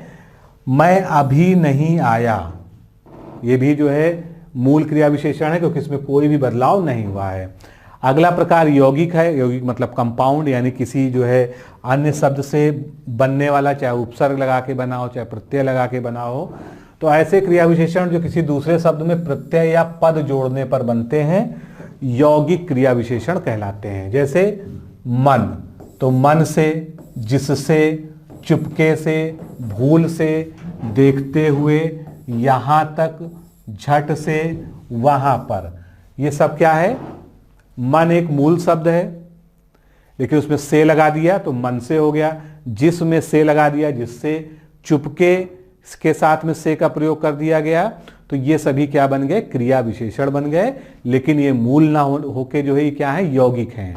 मैं अभी नहीं आया, ये भी जो है मूल क्रिया विशेषण है क्योंकि इसमें कोई भी बदलाव नहीं हुआ है। अगला प्रकार यौगिक है। यौगिक मतलब कंपाउंड, यानी किसी जो है अन्य शब्द से बनने वाला, चाहे उपसर्ग लगा के बना हो चाहे प्रत्यय लगा के बना हो। तो ऐसे क्रिया विशेषण जो किसी दूसरे शब्द में प्रत्यय या पद जोड़ने पर बनते हैं यौगिक क्रिया विशेषण कहलाते हैं। जैसे मन, तो मन से, जिससे, चुपके से, भूल से, देखते हुए, यहां तक, झट से, वहां पर, ये सब क्या है? मन एक मूल शब्द है लेकिन उसमें से लगा दिया तो मन से हो गया। जिस में से लगा दिया, जिससे, चुपके के साथ में से का प्रयोग कर दिया गया, तो ये सभी क्या बन गए? क्रिया विशेषण बन गए। लेकिन ये मूल ना होके जो है ये क्या है? यौगिक हैं।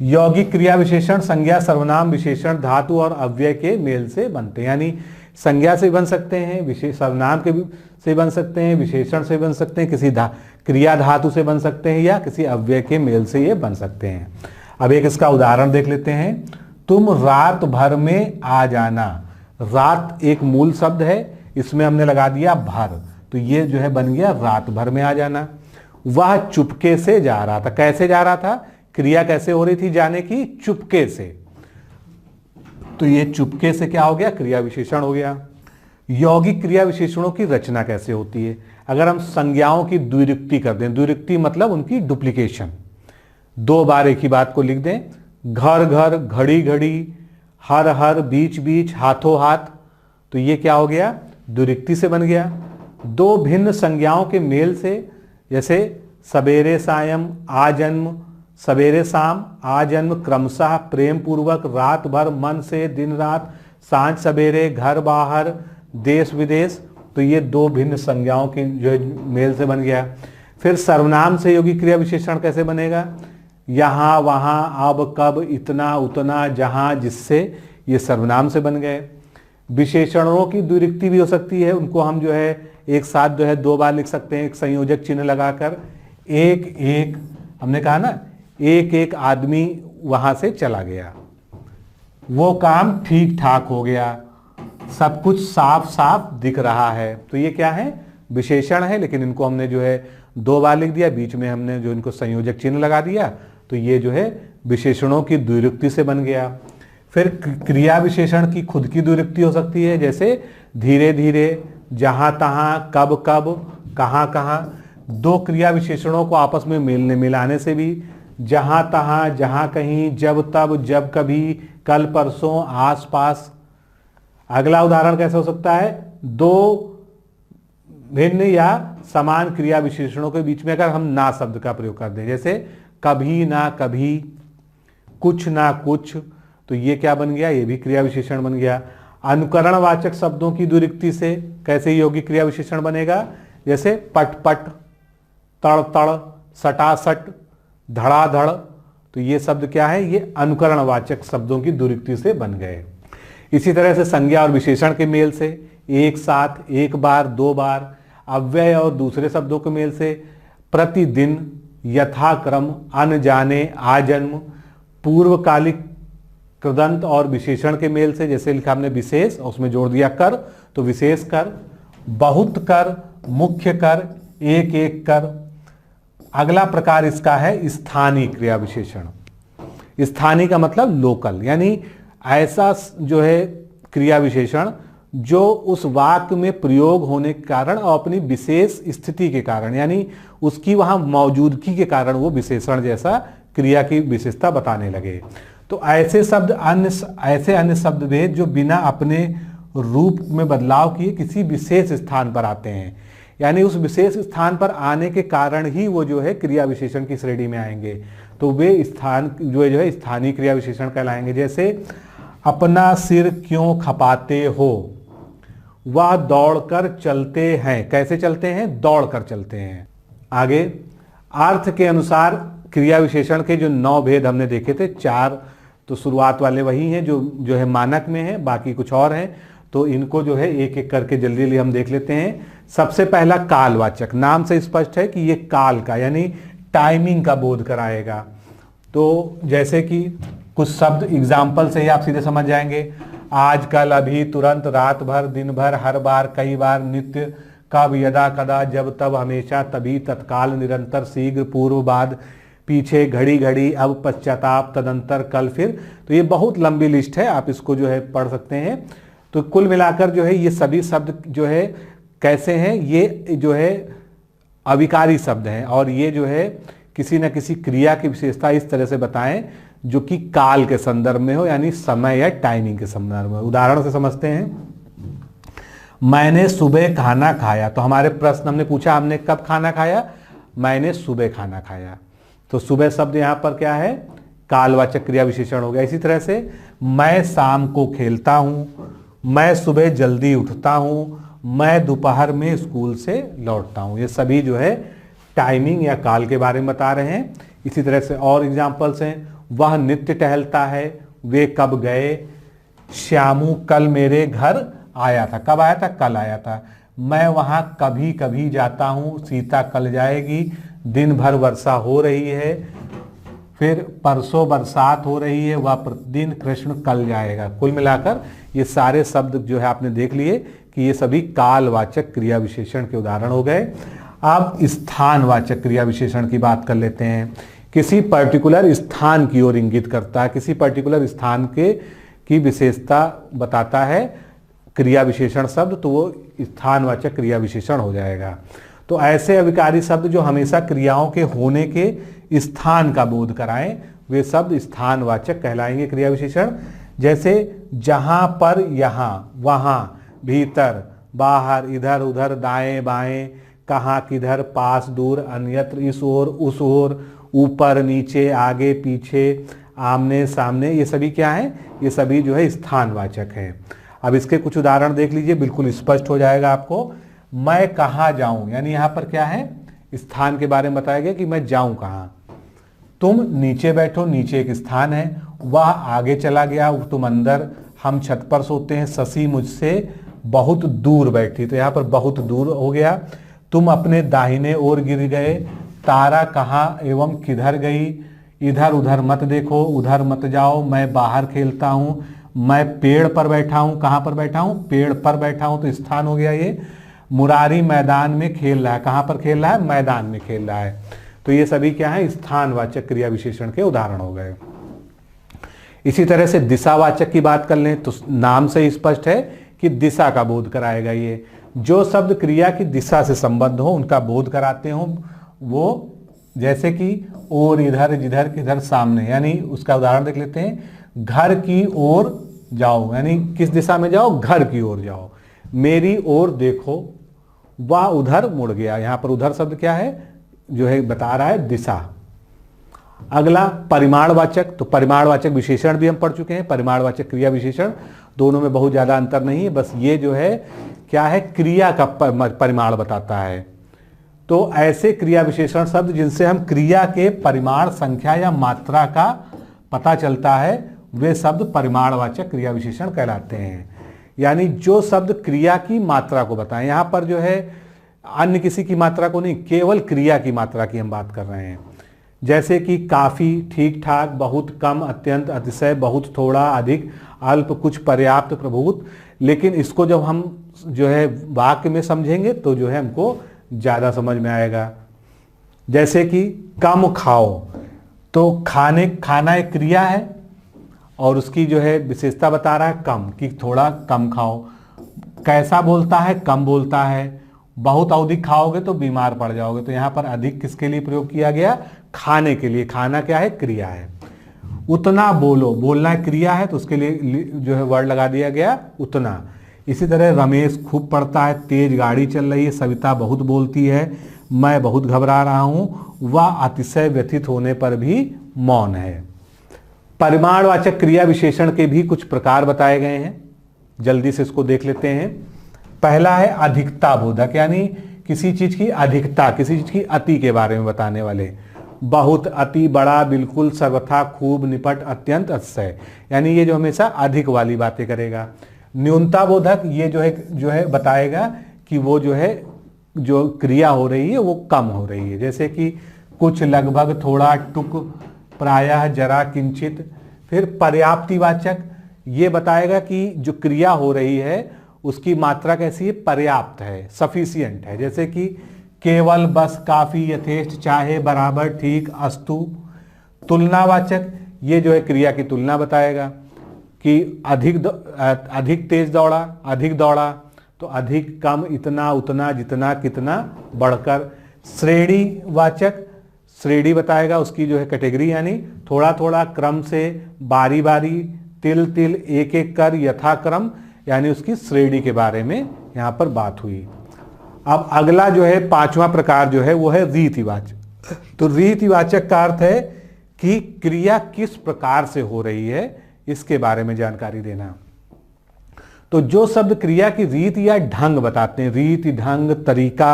यौगिक क्रिया विशेषण संज्ञा, सर्वनाम, विशेषण, धातु और अव्यय के मेल से बनते हैं। यानी संज्ञा से बन सकते हैं, विशेष सर्वनाम के से बन सकते हैं, विशेषण से बन सकते हैं, किसी क्रिया धातु से बन सकते हैं या किसी अव्यय के मेल से ये बन सकते हैं। अब एक इसका उदाहरण देख लेते हैं। तुम रात भर में आ जाना। रात एक मूल शब्द है, इसमें हमने लगा दिया भर, तो ये जो है बन गया रात भर में आ जाना। वह चुपके से जा रहा था। कैसे जा रहा था? क्रिया कैसे हो रही थी जाने की? चुपके से। तो ये चुपके से क्या हो गया? क्रिया विशेषण हो गया। यौगिक क्रिया विशेषणों की रचना कैसे होती है? अगर हम संज्ञाओं की द्विरुक्ति कर दें, द्विरुक्ति मतलब उनकी डुप्लीकेशन, दो बार एक ही बात को लिख दें, घर घर, घड़ी घड़ी, हर हर, बीच बीच, हाथों हाथ, तो ये क्या हो गया? द्विरुक्ति से बन गया। दो भिन्न संज्ञाओं के मेल से, जैसे सवेरे सायं, आजन्म, सवेरे शाम, आजन्म, क्रमशः, प्रेम पूर्वक, रात भर, मन से, दिन रात, सांझ सवेरे, घर बाहर, देश विदेश, तो ये दो भिन्न संज्ञाओं की जो मेल से बन गया। फिर सर्वनाम से यौगिक क्रिया विशेषण कैसे बनेगा? यहाँ, वहाँ, अब, कब, इतना, उतना, जहाँ, जिससे, ये सर्वनाम से बन गए। विशेषणों की द्विरुक्ति भी हो सकती है, उनको हम जो है एक साथ जो है दो बार लिख सकते हैं, एक संयोजक चिन्ह लगाकर। एक एक, हमने कहा ना, एक एक आदमी वहां से चला गया, वो काम ठीक ठाक हो गया, सब कुछ साफ साफ दिख रहा है, तो ये क्या है? विशेषण है, लेकिन इनको हमने जो है दो बार लिख दिया, बीच में हमने जो इनको संयोजक चिन्ह लगा दिया, तो ये जो है विशेषणों की द्विरुक्ति से बन गया। फिर क्रिया विशेषण की खुद की द्विरुक्ति हो सकती है, जैसे धीरे धीरे, जहां तहां, कब कब, कहां कहां। दो क्रिया विशेषणों को आपस में मिलाने से भी, जहां तहां, जहां कहीं, जब तब, जब कभी, कल परसों, आस पास। अगला उदाहरण कैसे हो सकता है? दो भिन्न या समान क्रिया विशेषणों के बीच में अगर हम ना शब्द का प्रयोग कर दें, जैसे कभी ना कभी, कुछ ना कुछ, तो ये क्या बन गया? ये भी क्रिया विशेषण बन गया। अनुकरणवाचक शब्दों की द्विरुक्ति से कैसे यौगिक क्रिया विशेषण बनेगा? जैसे पट पट, तड़ तड़, सटासट, धड़ाधड़, तो ये शब्द क्या है? ये अनुकरणवाचक शब्दों की द्विरुक्ति से बन गए। इसी तरह से संज्ञा और विशेषण के मेल से, एक साथ, एक बार, दो बार। अव्यय और दूसरे शब्दों के मेल से, प्रतिदिन, यथाक्रम, अनजाने, आजन्म। पूर्वकालिक कृदंत और विशेषण के मेल से, जैसे लिखा हमने विशेष और उसमें जोड़ दिया कर, तो विशेष कर। बहुत कर, मुख्य कर, एक एक कर। अगला प्रकार इसका है स्थानीय क्रिया विशेषण। स्थानीय का मतलब लोकल, यानी ऐसा जो है क्रिया विशेषण जो उस वाक्य में प्रयोग होने के कारण और अपनी विशेष स्थिति के कारण, यानी उसकी वहां मौजूदगी के कारण वो विशेषण जैसा क्रिया की विशेषता बताने लगे। तो ऐसे शब्द ऐसे अन्य शब्द भेद जो बिना अपने रूप में बदलाव किए किसी विशेष स्थान पर आते हैं, यानी उस विशेष स्थान पर आने के कारण ही वो जो है क्रिया विशेषण की श्रेणी में आएंगे, तो वे स्थान जो है स्थानीय क्रिया विशेषण कहलाएंगे। जैसे अपना सिर क्यों खपाते हो, वह दौड़कर चलते हैं। कैसे चलते हैं? दौड़कर चलते हैं। आगे, अर्थ के अनुसार क्रिया विशेषण के जो 9 भेद हमने देखे थे, 4 तो शुरुआत वाले वही हैं जो है मानक में है, बाकी कुछ और हैं। तो इनको जो है एक एक करके जल्दी जल्दी हम देख लेते हैं। सबसे पहला कालवाचक, नाम से स्पष्ट है कि ये काल का यानी टाइमिंग का बोध कराएगा। तो जैसे कि कुछ शब्द एग्जाम्पल से ही आप सीधे समझ जाएंगे। आज, कल, अभी, तुरंत, रात भर, दिन भर, हर बार, कई बार, नित्य, कब, यदा, कदा, जब, तब, हमेशा, तभी, तत्काल, निरंतर, शीघ्र, पूर्व, बाद, पीछे, घड़ी घड़ी, अब, पश्चाताप, तदंतर, कल, फिर। तो ये बहुत लंबी लिस्ट है, आप इसको जो है पढ़ सकते हैं। तो कुल मिलाकर जो है ये सभी शब्द जो है कैसे हैं, ये जो है अविकारी शब्द हैं और ये जो है किसी न किसी क्रिया की विशेषता इस तरह से बताएं जो कि काल के संदर्भ में हो, यानी समय या टाइमिंग के संदर्भ में। उदाहरण से समझते हैं। मैंने सुबह खाना खाया, तो हमारे प्रश्न हमने पूछा हमने कब खाना खाया, मैंने सुबह खाना खाया। तो सुबह शब्द यहाँ पर क्या है, कालवाचक क्रिया विशेषण हो गया। इसी तरह से मैं शाम को खेलता हूँ, मैं सुबह जल्दी उठता हूँ, मैं दोपहर में स्कूल से लौटता हूँ। ये सभी जो है टाइमिंग या काल के बारे में बता रहे हैं। इसी तरह से और एग्जाम्पल्स हैं। वह नित्य टहलता है, वे कब गए, श्यामू कल मेरे घर आया था। कब आया था, कल आया था। मैं वहाँ कभी कभी जाता हूँ, सीता कल जाएगी। दिन भर वर्षा हो रही है, फिर परसों बरसात हो रही है, वह प्रतिदिन कृष्ण कल जाएगा। कुल मिलाकर ये सारे शब्द जो है आपने देख लिए कि ये सभी कालवाचक क्रिया विशेषण के उदाहरण हो गए। अब स्थानवाचक क्रिया विशेषण की बात कर लेते हैं। किसी पर्टिकुलर स्थान की ओर इंगित करता है, किसी पर्टिकुलर स्थान की विशेषता बताता है क्रिया विशेषण शब्द, तो वो स्थानवाचक क्रिया विशेषण हो जाएगा। तो ऐसे अविकारी शब्द जो हमेशा क्रियाओं के होने के स्थान का बोध कराएं, वे शब्द स्थानवाचक कहलाएंगे क्रिया विशेषण। जैसे जहां पर, यहाँ, वहां, भीतर, बाहर, इधर उधर, दाएं बाएं, कहाँ किधर, पास दूर, अन्यत्र, इस ओर उस ओर, ऊपर नीचे, आगे पीछे, आमने सामने। ये सभी क्या है, ये सभी जो है स्थानवाचक हैं। अब इसके कुछ उदाहरण देख लीजिए, बिल्कुल स्पष्ट हो जाएगा आपको। मैं कहाँ जाऊं, यानी यहाँ पर क्या है, स्थान के बारे में बताया गया कि मैं जाऊं कहाँ। तुम नीचे बैठो, नीचे एक स्थान है। वह आगे चला गया, तुम अंदर। हम छत पर सोते हैं, शशि मुझसे बहुत दूर बैठी, तो यहाँ पर बहुत दूर हो गया। तुम अपने दाहिने ओर गिर गए। तारा कहाँ एवं किधर गई, इधर उधर मत देखो, उधर मत जाओ। मैं बाहर खेलता हूँ, मैं पेड़ पर बैठा हूँ। कहाँ पर बैठा हूँ, पेड़ पर बैठा हूँ, तो स्थान हो गया ये। मुरारी मैदान में खेल रहा है, कहाँ पर खेल रहा है, मैदान में खेल रहा है। तो ये सभी क्या है, स्थानवाचक क्रिया विशेषण के उदाहरण हो गए। इसी तरह से दिशावाचक की बात कर लें तो नाम से स्पष्ट है कि दिशा का बोध कराएगा। ये जो शब्द क्रिया की दिशा से संबंध हो उनका बोध कराते हो, वो जैसे कि और, इधर, जिधर, किधर, सामने, यानी उसका उदाहरण देख लेते हैं। घर की ओर जाओ, यानी किस दिशा में जाओ, घर की ओर जाओ। मेरी ओर देखो, वह उधर मुड़ गया। यहाँ पर उधर शब्द क्या है, जो है बता रहा है दिशा। अगला परिमाणवाचक, तो परिमाणवाचक विशेषण भी हम पढ़ चुके हैं। परिमाणवाचक क्रिया विशेषण दोनों में बहुत ज्यादा अंतर नहीं है, बस ये जो है क्या है, क्रिया का परिमाण बताता है। तो ऐसे क्रिया विशेषण शब्द जिनसे हम क्रिया के परिमाण, संख्या या मात्रा का पता चलता है, वे शब्द परिमाणवाचक क्रिया विशेषण कहलाते हैं। यानी जो शब्द क्रिया की मात्रा को बताएं, यहाँ पर जो है अन्य किसी की मात्रा को नहीं, केवल क्रिया की मात्रा की हम बात कर रहे हैं। जैसे कि काफी, ठीक ठाक, बहुत कम, अत्यंत, अतिशय, बहुत थोड़ा, अधिक, अल्प, कुछ, पर्याप्त, प्रभुत। लेकिन इसको जब हम जो है वाक्य में समझेंगे तो जो है हमको ज्यादा समझ में आएगा। जैसे कि कम खाओ, तो खाना एक क्रिया है और उसकी जो है विशेषता बता रहा है कम, कि थोड़ा कम खाओ। कैसा बोलता है, कम बोलता है। बहुत अधिक खाओगे तो बीमार पड़ जाओगे, तो यहाँ पर अधिक किसके लिए प्रयोग किया गया, खाने के लिए। खाना क्या है, क्रिया है। उतना बोलो, बोलना क्रिया है, तो उसके लिए जो है वर्ड लगा दिया गया उतना। इसी तरह रमेश खूब पढ़ता है, तेज गाड़ी चल रही है, सविता बहुत बोलती है, मैं बहुत घबरा रहा हूँ, वह अतिशय व्यथित होने पर भी मौन है। परिमाणवाचक क्रिया विशेषण के भी कुछ प्रकार बताए गए हैं, जल्दी से इसको देख लेते हैं। पहला है अधिकता बोधक, यानी किसी चीज की अधिकता, किसी चीज की अति के बारे में बताने वाले। बहुत, अति, बड़ा, बिल्कुल, सर्वथा, खूब, निपट, अत्यंत, अतिशय, यानी ये जो हमेशा अधिक वाली बातें करेगा। न्यूनताबोधक ये जो है बताएगा कि वो जो है जो क्रिया हो रही है वो कम हो रही है, जैसे कि कुछ, लगभग, थोड़ा, टुक, प्रायः, जरा, किंचित। फिर पर्याप्तिवाचक ये बताएगा कि जो क्रिया हो रही है उसकी मात्रा कैसी है, पर्याप्त है, सफिशिएंट है, जैसे कि केवल, बस, काफी, यथेष्ट, चाहे, बराबर, ठीक, अस्तु। तुलनावाचक ये जो है क्रिया की तुलना बताएगा कि अधिक तेज दौड़ा, अधिक दौड़ा, तो अधिक, कम, इतना, उतना, जितना, कितना, बढ़कर। श्रेणीवाचक श्रेणी बताएगा उसकी जो है कैटेगरी, यानी थोड़ा थोड़ा, क्रम से, बारी बारी, तिल तिल, एक एक कर, यथाक्रम, यानी उसकी श्रेणी के बारे में यहाँ पर बात हुई। अब अगला जो है पांचवा प्रकार जो है वो है रीतिवाचक। तो रीतिवाचक का अर्थ है कि क्रिया किस प्रकार से हो रही है इसके बारे में जानकारी देना। तो जो शब्द क्रिया की रीत या ढंग बताते हैं, रीत, ढंग, तरीका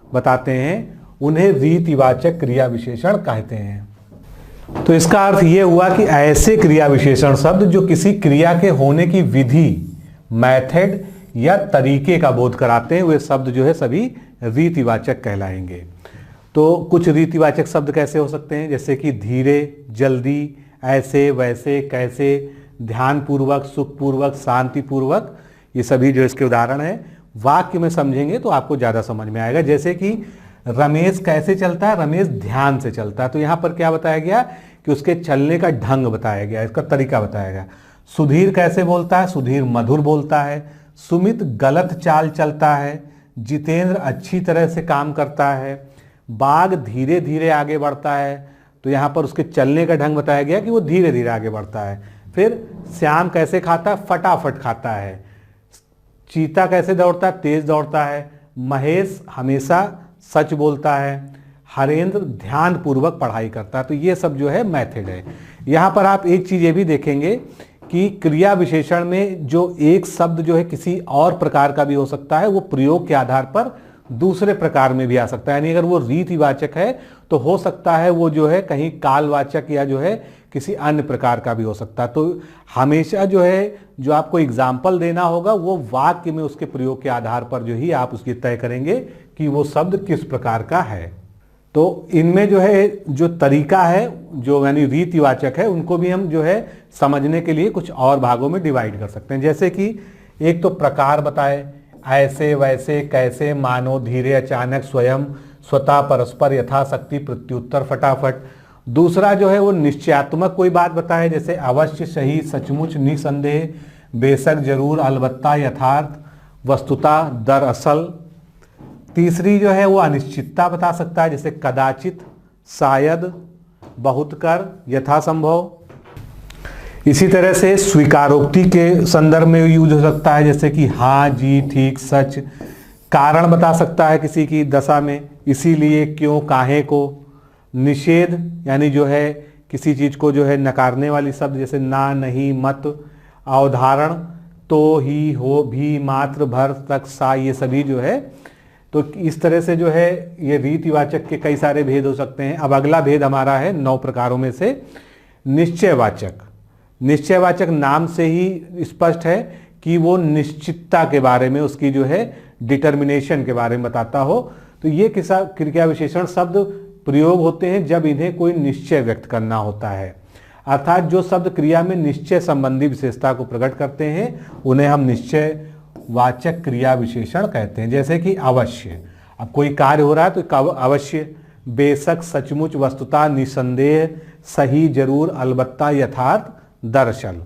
बताते हैं, उन्हें रीतिवाचक क्रिया विशेषण कहते हैं। तो इसका अर्थ यह हुआ कि ऐसे क्रिया विशेषण शब्द जो किसी क्रिया के होने की विधि, मेथड या तरीके का बोध कराते हैं, वे शब्द जो है सभी रीतिवाचक कहलाएंगे। तो कुछ रीतिवाचक शब्द कैसे हो सकते हैं, जैसे कि धीरे, जल्दी, ऐसे, वैसे, कैसे, ध्यानपूर्वक, सुखपूर्वक, शांतिपूर्वक, ये सभी जो इसके उदाहरण हैं। वाक्य में समझेंगे तो आपको ज़्यादा समझ में आएगा। जैसे कि रमेश कैसे चलता है, रमेश ध्यान से चलता है, तो यहाँ पर क्या बताया गया कि उसके चलने का ढंग बताया गया, इसका तरीका बताया गया। सुधीर कैसे बोलता है, सुधीर मधुर बोलता है। सुमित गलत चाल चलता है। जितेंद्र अच्छी तरह से काम करता है। बाघ धीरे धीरे आगे बढ़ता है, तो यहाँ पर उसके चलने का ढंग बताया गया कि वो धीरे धीरे आगे बढ़ता है। फिर श्याम कैसे खाता है, फटाफट खाता है। चीता कैसे दौड़ता है, तेज दौड़ता है। महेश हमेशा सच बोलता है। हरेंद्र ध्यानपूर्वक पढ़ाई करता है। तो ये सब जो है मेथड है। यहाँ पर आप एक चीज़ ये भी देखेंगे कि क्रिया विशेषण में जो एक शब्द जो है किसी और प्रकार का भी हो सकता है, वो प्रयोग के आधार पर दूसरे प्रकार में भी आ सकता है। यानी अगर वो रीतिवाचक है तो हो सकता है वो जो है कहीं कालवाचक या जो है किसी अन्य प्रकार का भी हो सकता है। तो हमेशा जो है जो आपको एग्जाम्पल देना होगा वो वाक्य में उसके प्रयोग के आधार पर जो ही आप उसकी तय करेंगे कि वो शब्द किस प्रकार का है। तो इनमें जो है जो तरीका है, जो यानी रीतिवाचक है, उनको भी हम जो है समझने के लिए कुछ और भागों में डिवाइड कर सकते हैं। जैसे कि एक तो प्रकार बताए, ऐसे, वैसे, कैसे, मानो, धीरे, अचानक, स्वयं, स्वतः, परस्पर, यथाशक्ति, प्रत्युत्तर, फटाफट। दूसरा जो है वो निश्चयात्मक कोई बात बताए, जैसे अवश्य, सही, सचमुच, निसंदेह, बेशक, जरूर, अलबत्ता, यथार्थ, वस्तुतः, दरअसल। तीसरी जो है वो अनिश्चितता बता सकता है, जैसे कदाचित, शायद, बहुत कर, यथासंभव। इसी तरह से स्वीकारोक्ति के संदर्भ में यूज हो सकता है, जैसे कि हाँ, जी, ठीक, सच। कारण बता सकता है किसी की दशा में, इसीलिए, क्यों, काहे को। निषेध यानी जो है किसी चीज को जो है नकारने वाली शब्द, जैसे ना, नहीं, मत। अवधारण, तो, ही, हो, भी, मात्र, भर, तक, सा, ये सभी जो है। तो इस तरह से जो है ये रीतिवाचक के कई सारे भेद हो सकते हैं। अब अगला भेद हमारा है 9 प्रकारों में से निश्चयवाचक। निश्चयवाचक नाम से ही स्पष्ट है कि वो निश्चितता के बारे में, उसकी जो है डिटर्मिनेशन के बारे में बताता हो। तो ये क्रिया विशेषण शब्द प्रयोग होते हैं जब इन्हें कोई निश्चय व्यक्त करना होता है, अर्थात जो शब्द क्रिया में निश्चय संबंधी विशेषता को प्रकट करते हैं उन्हें हम निश्चय वाचक क्रिया विशेषण कहते हैं। जैसे कि अवश्य, अब कोई कार्य हो रहा है तो अवश्य। बेशक, सचमुच, वस्तुतः, निसंदेह, सही, जरूर, अलबत्ता, यथार्थ, दरअसल।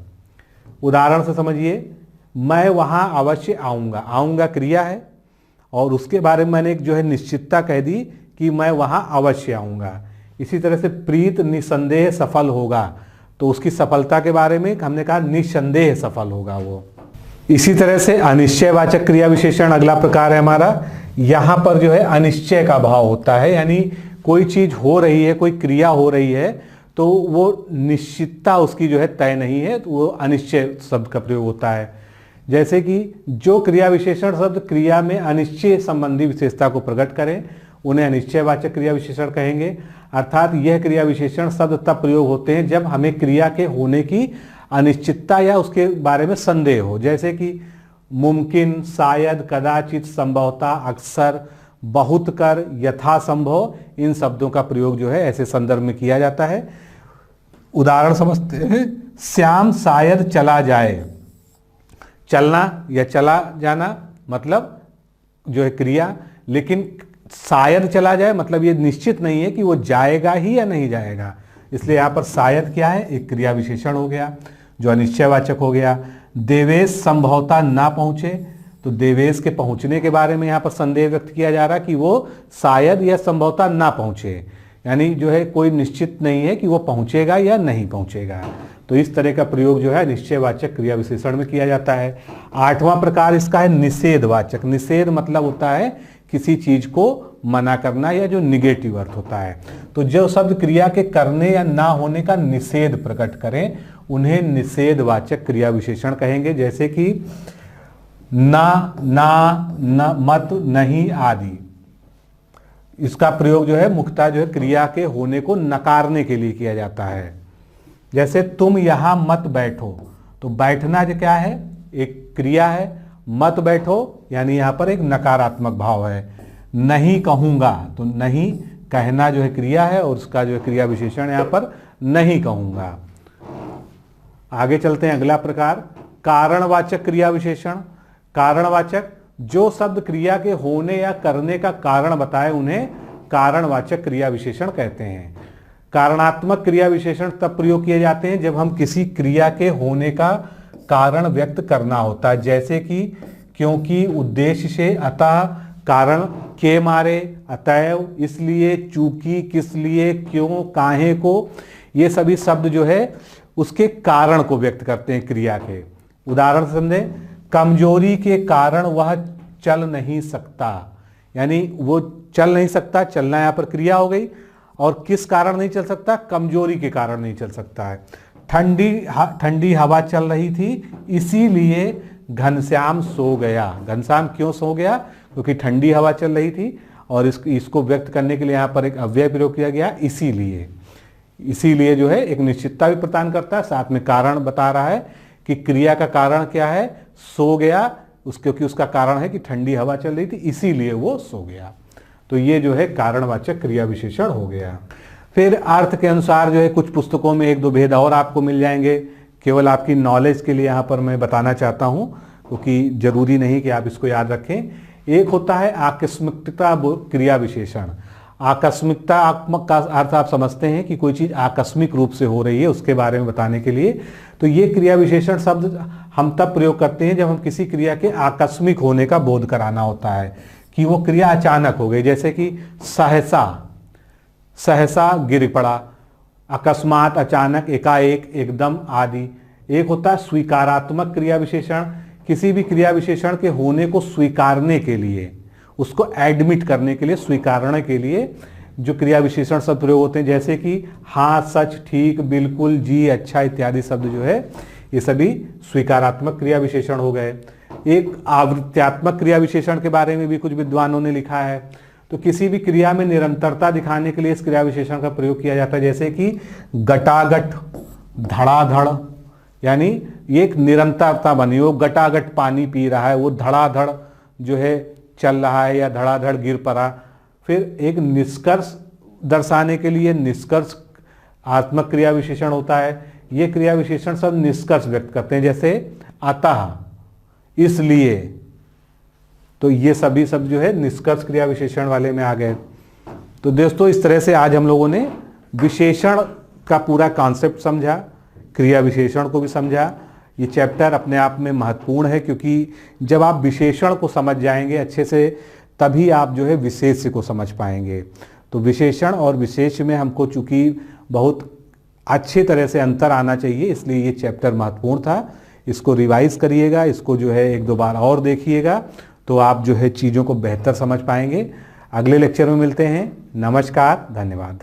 उदाहरण से समझिए, मैं वहां अवश्य आऊंगा। आऊंगा क्रिया है और उसके बारे में मैंने एक जो है निश्चितता कह दी कि मैं वहां अवश्य आऊंगा। इसी तरह से प्रीत निसंदेह सफल होगा, तो उसकी सफलता के बारे में हमने कहा निसंदेह सफल होगा वो। इसी तरह से अनिश्चयवाचक क्रिया विशेषण अगला प्रकार है हमारा। यहाँ पर जो है अनिश्चय का भाव होता है, यानी कोई चीज हो रही है, कोई क्रिया हो रही है, तो वो निश्चितता उसकी जो है तय नहीं है, तो वो अनिश्चय शब्द का प्रयोग होता है। जैसे कि जो क्रिया विशेषण शब्द क्रिया में अनिश्चय संबंधी विशेषता को प्रकट करें उन्हें अनिश्चयवाचक क्रिया विशेषण कहेंगे। अर्थात यह क्रिया विशेषण शब्द तब प्रयोग होते हैं जब हमें क्रिया के होने की अनिश्चितता या उसके बारे में संदेह हो, जैसे कि मुमकिन, शायद, कदाचित, संभवतः, अक्सर, बहुत कर, यथासंभव, इन शब्दों का प्रयोग जो है ऐसे संदर्भ में किया जाता है। उदाहरण समझते हैं। श्याम शायद चला जाए। चलना या चला जाना मतलब जो है क्रिया, लेकिन शायद चला जाए मतलब ये निश्चित नहीं है कि वो जाएगा ही या नहीं जाएगा, इसलिए यहाँ पर शायद क्या है, एक क्रिया विशेषण हो गया जो अनिश्चयवाचक हो गया। देवेश संभवतः ना पहुंचे, तो देवेश के पहुंचने के बारे में यहाँ पर संदेह व्यक्त किया जा रहा है कि वो शायद या संभवतः ना पहुंचे, यानी जो है कोई निश्चित नहीं है कि वो पहुंचेगा या नहीं पहुंचेगा। तो इस तरह का प्रयोग जो है निश्चयवाचक क्रिया विशेषण में किया जाता है। 8वां प्रकार इसका है निषेधवाचक। निषेध मतलब होता है किसी चीज को मना करना या जो निगेटिव अर्थ होता है। तो जो शब्द क्रिया के करने या ना होने का निषेध प्रकट करें उन्हें निषेधवाचक क्रिया विशेषण कहेंगे, जैसे कि ना, ना, न, मत, नहीं आदि। इसका प्रयोग जो है मुख्यतः जो है क्रिया के होने को नकारने के लिए किया जाता है। जैसे तुम यहां मत बैठो, तो बैठना जो क्या है, एक क्रिया है। मत बैठो यानी यहां पर एक नकारात्मक भाव है। नहीं कहूंगा, तो नहीं कहना जो है क्रिया है और उसका जो है क्रिया विशेषण यहां पर नहीं कहूंगा। आगे चलते हैं। अगला प्रकार कारणवाचक क्रिया विशेषण। कारणवाचक, जो शब्द क्रिया के होने या करने का कारण बताए उन्हें कारणवाचक क्रिया विशेषण कहते हैं। कारणात्मक क्रिया विशेषण तब प्रयोग किए जाते हैं जब हम किसी क्रिया के होने का कारण व्यक्त करना होता है, जैसे कि क्योंकि, उद्देश्य से, अतः, कारण के मारे, अतएव, इसलिए, चूंकि, किस लिए, क्यों, काहे को, ये सभी शब्द जो है उसके कारण को व्यक्त करते हैं क्रिया के। उदाहरण समझें, कमजोरी के कारण वह चल नहीं सकता, यानी वो चल नहीं सकता, चलना यहाँ पर क्रिया हो गई। और किस कारण नहीं चल सकता, कमजोरी के कारण नहीं चल सकता है। ठंडी हवा चल रही थी इसीलिए घनश्याम सो गया। घनश्याम क्यों सो गया, क्योंकि ठंडी हवा चल रही थी, और इसको व्यक्त करने के लिए यहाँ पर एक अव्यय प्रयोग किया गया, इसीलिए। इसीलिए जो है एक निश्चितता भी प्रदान करता है, साथ में कारण बता रहा है कि क्रिया का कारण क्या है, सो गया, क्योंकि उसका कारण है कि ठंडी हवा चल रही थी इसीलिए वो सो गया। तो ये जो है कारणवाचक क्रिया विशेषण हो गया। फिर अर्थ के अनुसार जो है कुछ पुस्तकों में एक दो भेद और आपको मिल जाएंगे, केवल आपकी नॉलेज के लिए यहाँ पर मैं बताना चाहता हूँ, क्योंकि जरूरी नहीं कि आप इसको याद रखें। एक होता है आकस्मिकता क्रिया विशेषण। आकस्मिकतात्मक का अर्थ आप समझते हैं कि कोई चीज आकस्मिक रूप से हो रही है, उसके बारे में बताने के लिए। तो ये क्रिया विशेषण शब्द हम तब प्रयोग करते हैं जब हम किसी क्रिया के आकस्मिक होने का बोध कराना होता है, कि वो क्रिया अचानक हो गई, जैसे कि सहसा, सहसा गिर पड़ा, अकस्मात, अचानक, एकाएक, एकदम आदि। एक होता है स्वीकारात्मक क्रिया विशेषण। किसी भी क्रिया विशेषण के होने को स्वीकारने के लिए, उसको एडमिट करने के लिए, स्वीकारने के लिए जो क्रिया विशेषण शब्द प्रयोग होते हैं, जैसे कि हाँ, सच, ठीक, बिल्कुल, जी, अच्छा इत्यादि शब्द जो है ये सभी स्वीकारात्मक क्रिया विशेषण हो गए। एक आवृत्त्यात्मक क्रिया विशेषण के बारे में भी कुछ विद्वानों ने लिखा है। तो किसी भी क्रिया में निरंतरता दिखाने के लिए इस क्रिया विशेषण का प्रयोग किया जाता है, जैसे कि गटागट, धड़ाधड़, यानी ये एक निरंतरता बनी, वो गटागट पानी पी रहा है, वो धड़ाधड़ जो है चल रहा है या धड़ाधड़ गिर पड़ा। फिर एक निष्कर्ष दर्शाने के लिए निष्कर्ष आत्मक क्रिया विशेषण होता है। ये क्रिया विशेषण सब निष्कर्ष व्यक्त करते हैं, जैसे अतः, इसलिए। तो ये सभी शब्द जो है निष्कर्ष क्रिया विशेषण वाले में आ गए। तो दोस्तों इस तरह से आज हम लोगों ने विशेषण का पूरा कॉन्सेप्ट समझा, क्रिया विशेषण को भी समझा। ये चैप्टर अपने आप में महत्वपूर्ण है, क्योंकि जब आप विशेषण को समझ जाएंगे अच्छे से तभी आप जो है विशेष्य को समझ पाएंगे। तो विशेषण और विशेष्य में हमको चूंकि बहुत अच्छी तरह से अंतर आना चाहिए, इसलिए ये चैप्टर महत्वपूर्ण था। इसको रिवाइज करिएगा, इसको जो है एक दो बार और देखिएगा, तो आप जो है चीज़ों को बेहतर समझ पाएंगे। अगले लेक्चर में मिलते हैं। नमस्कार, धन्यवाद।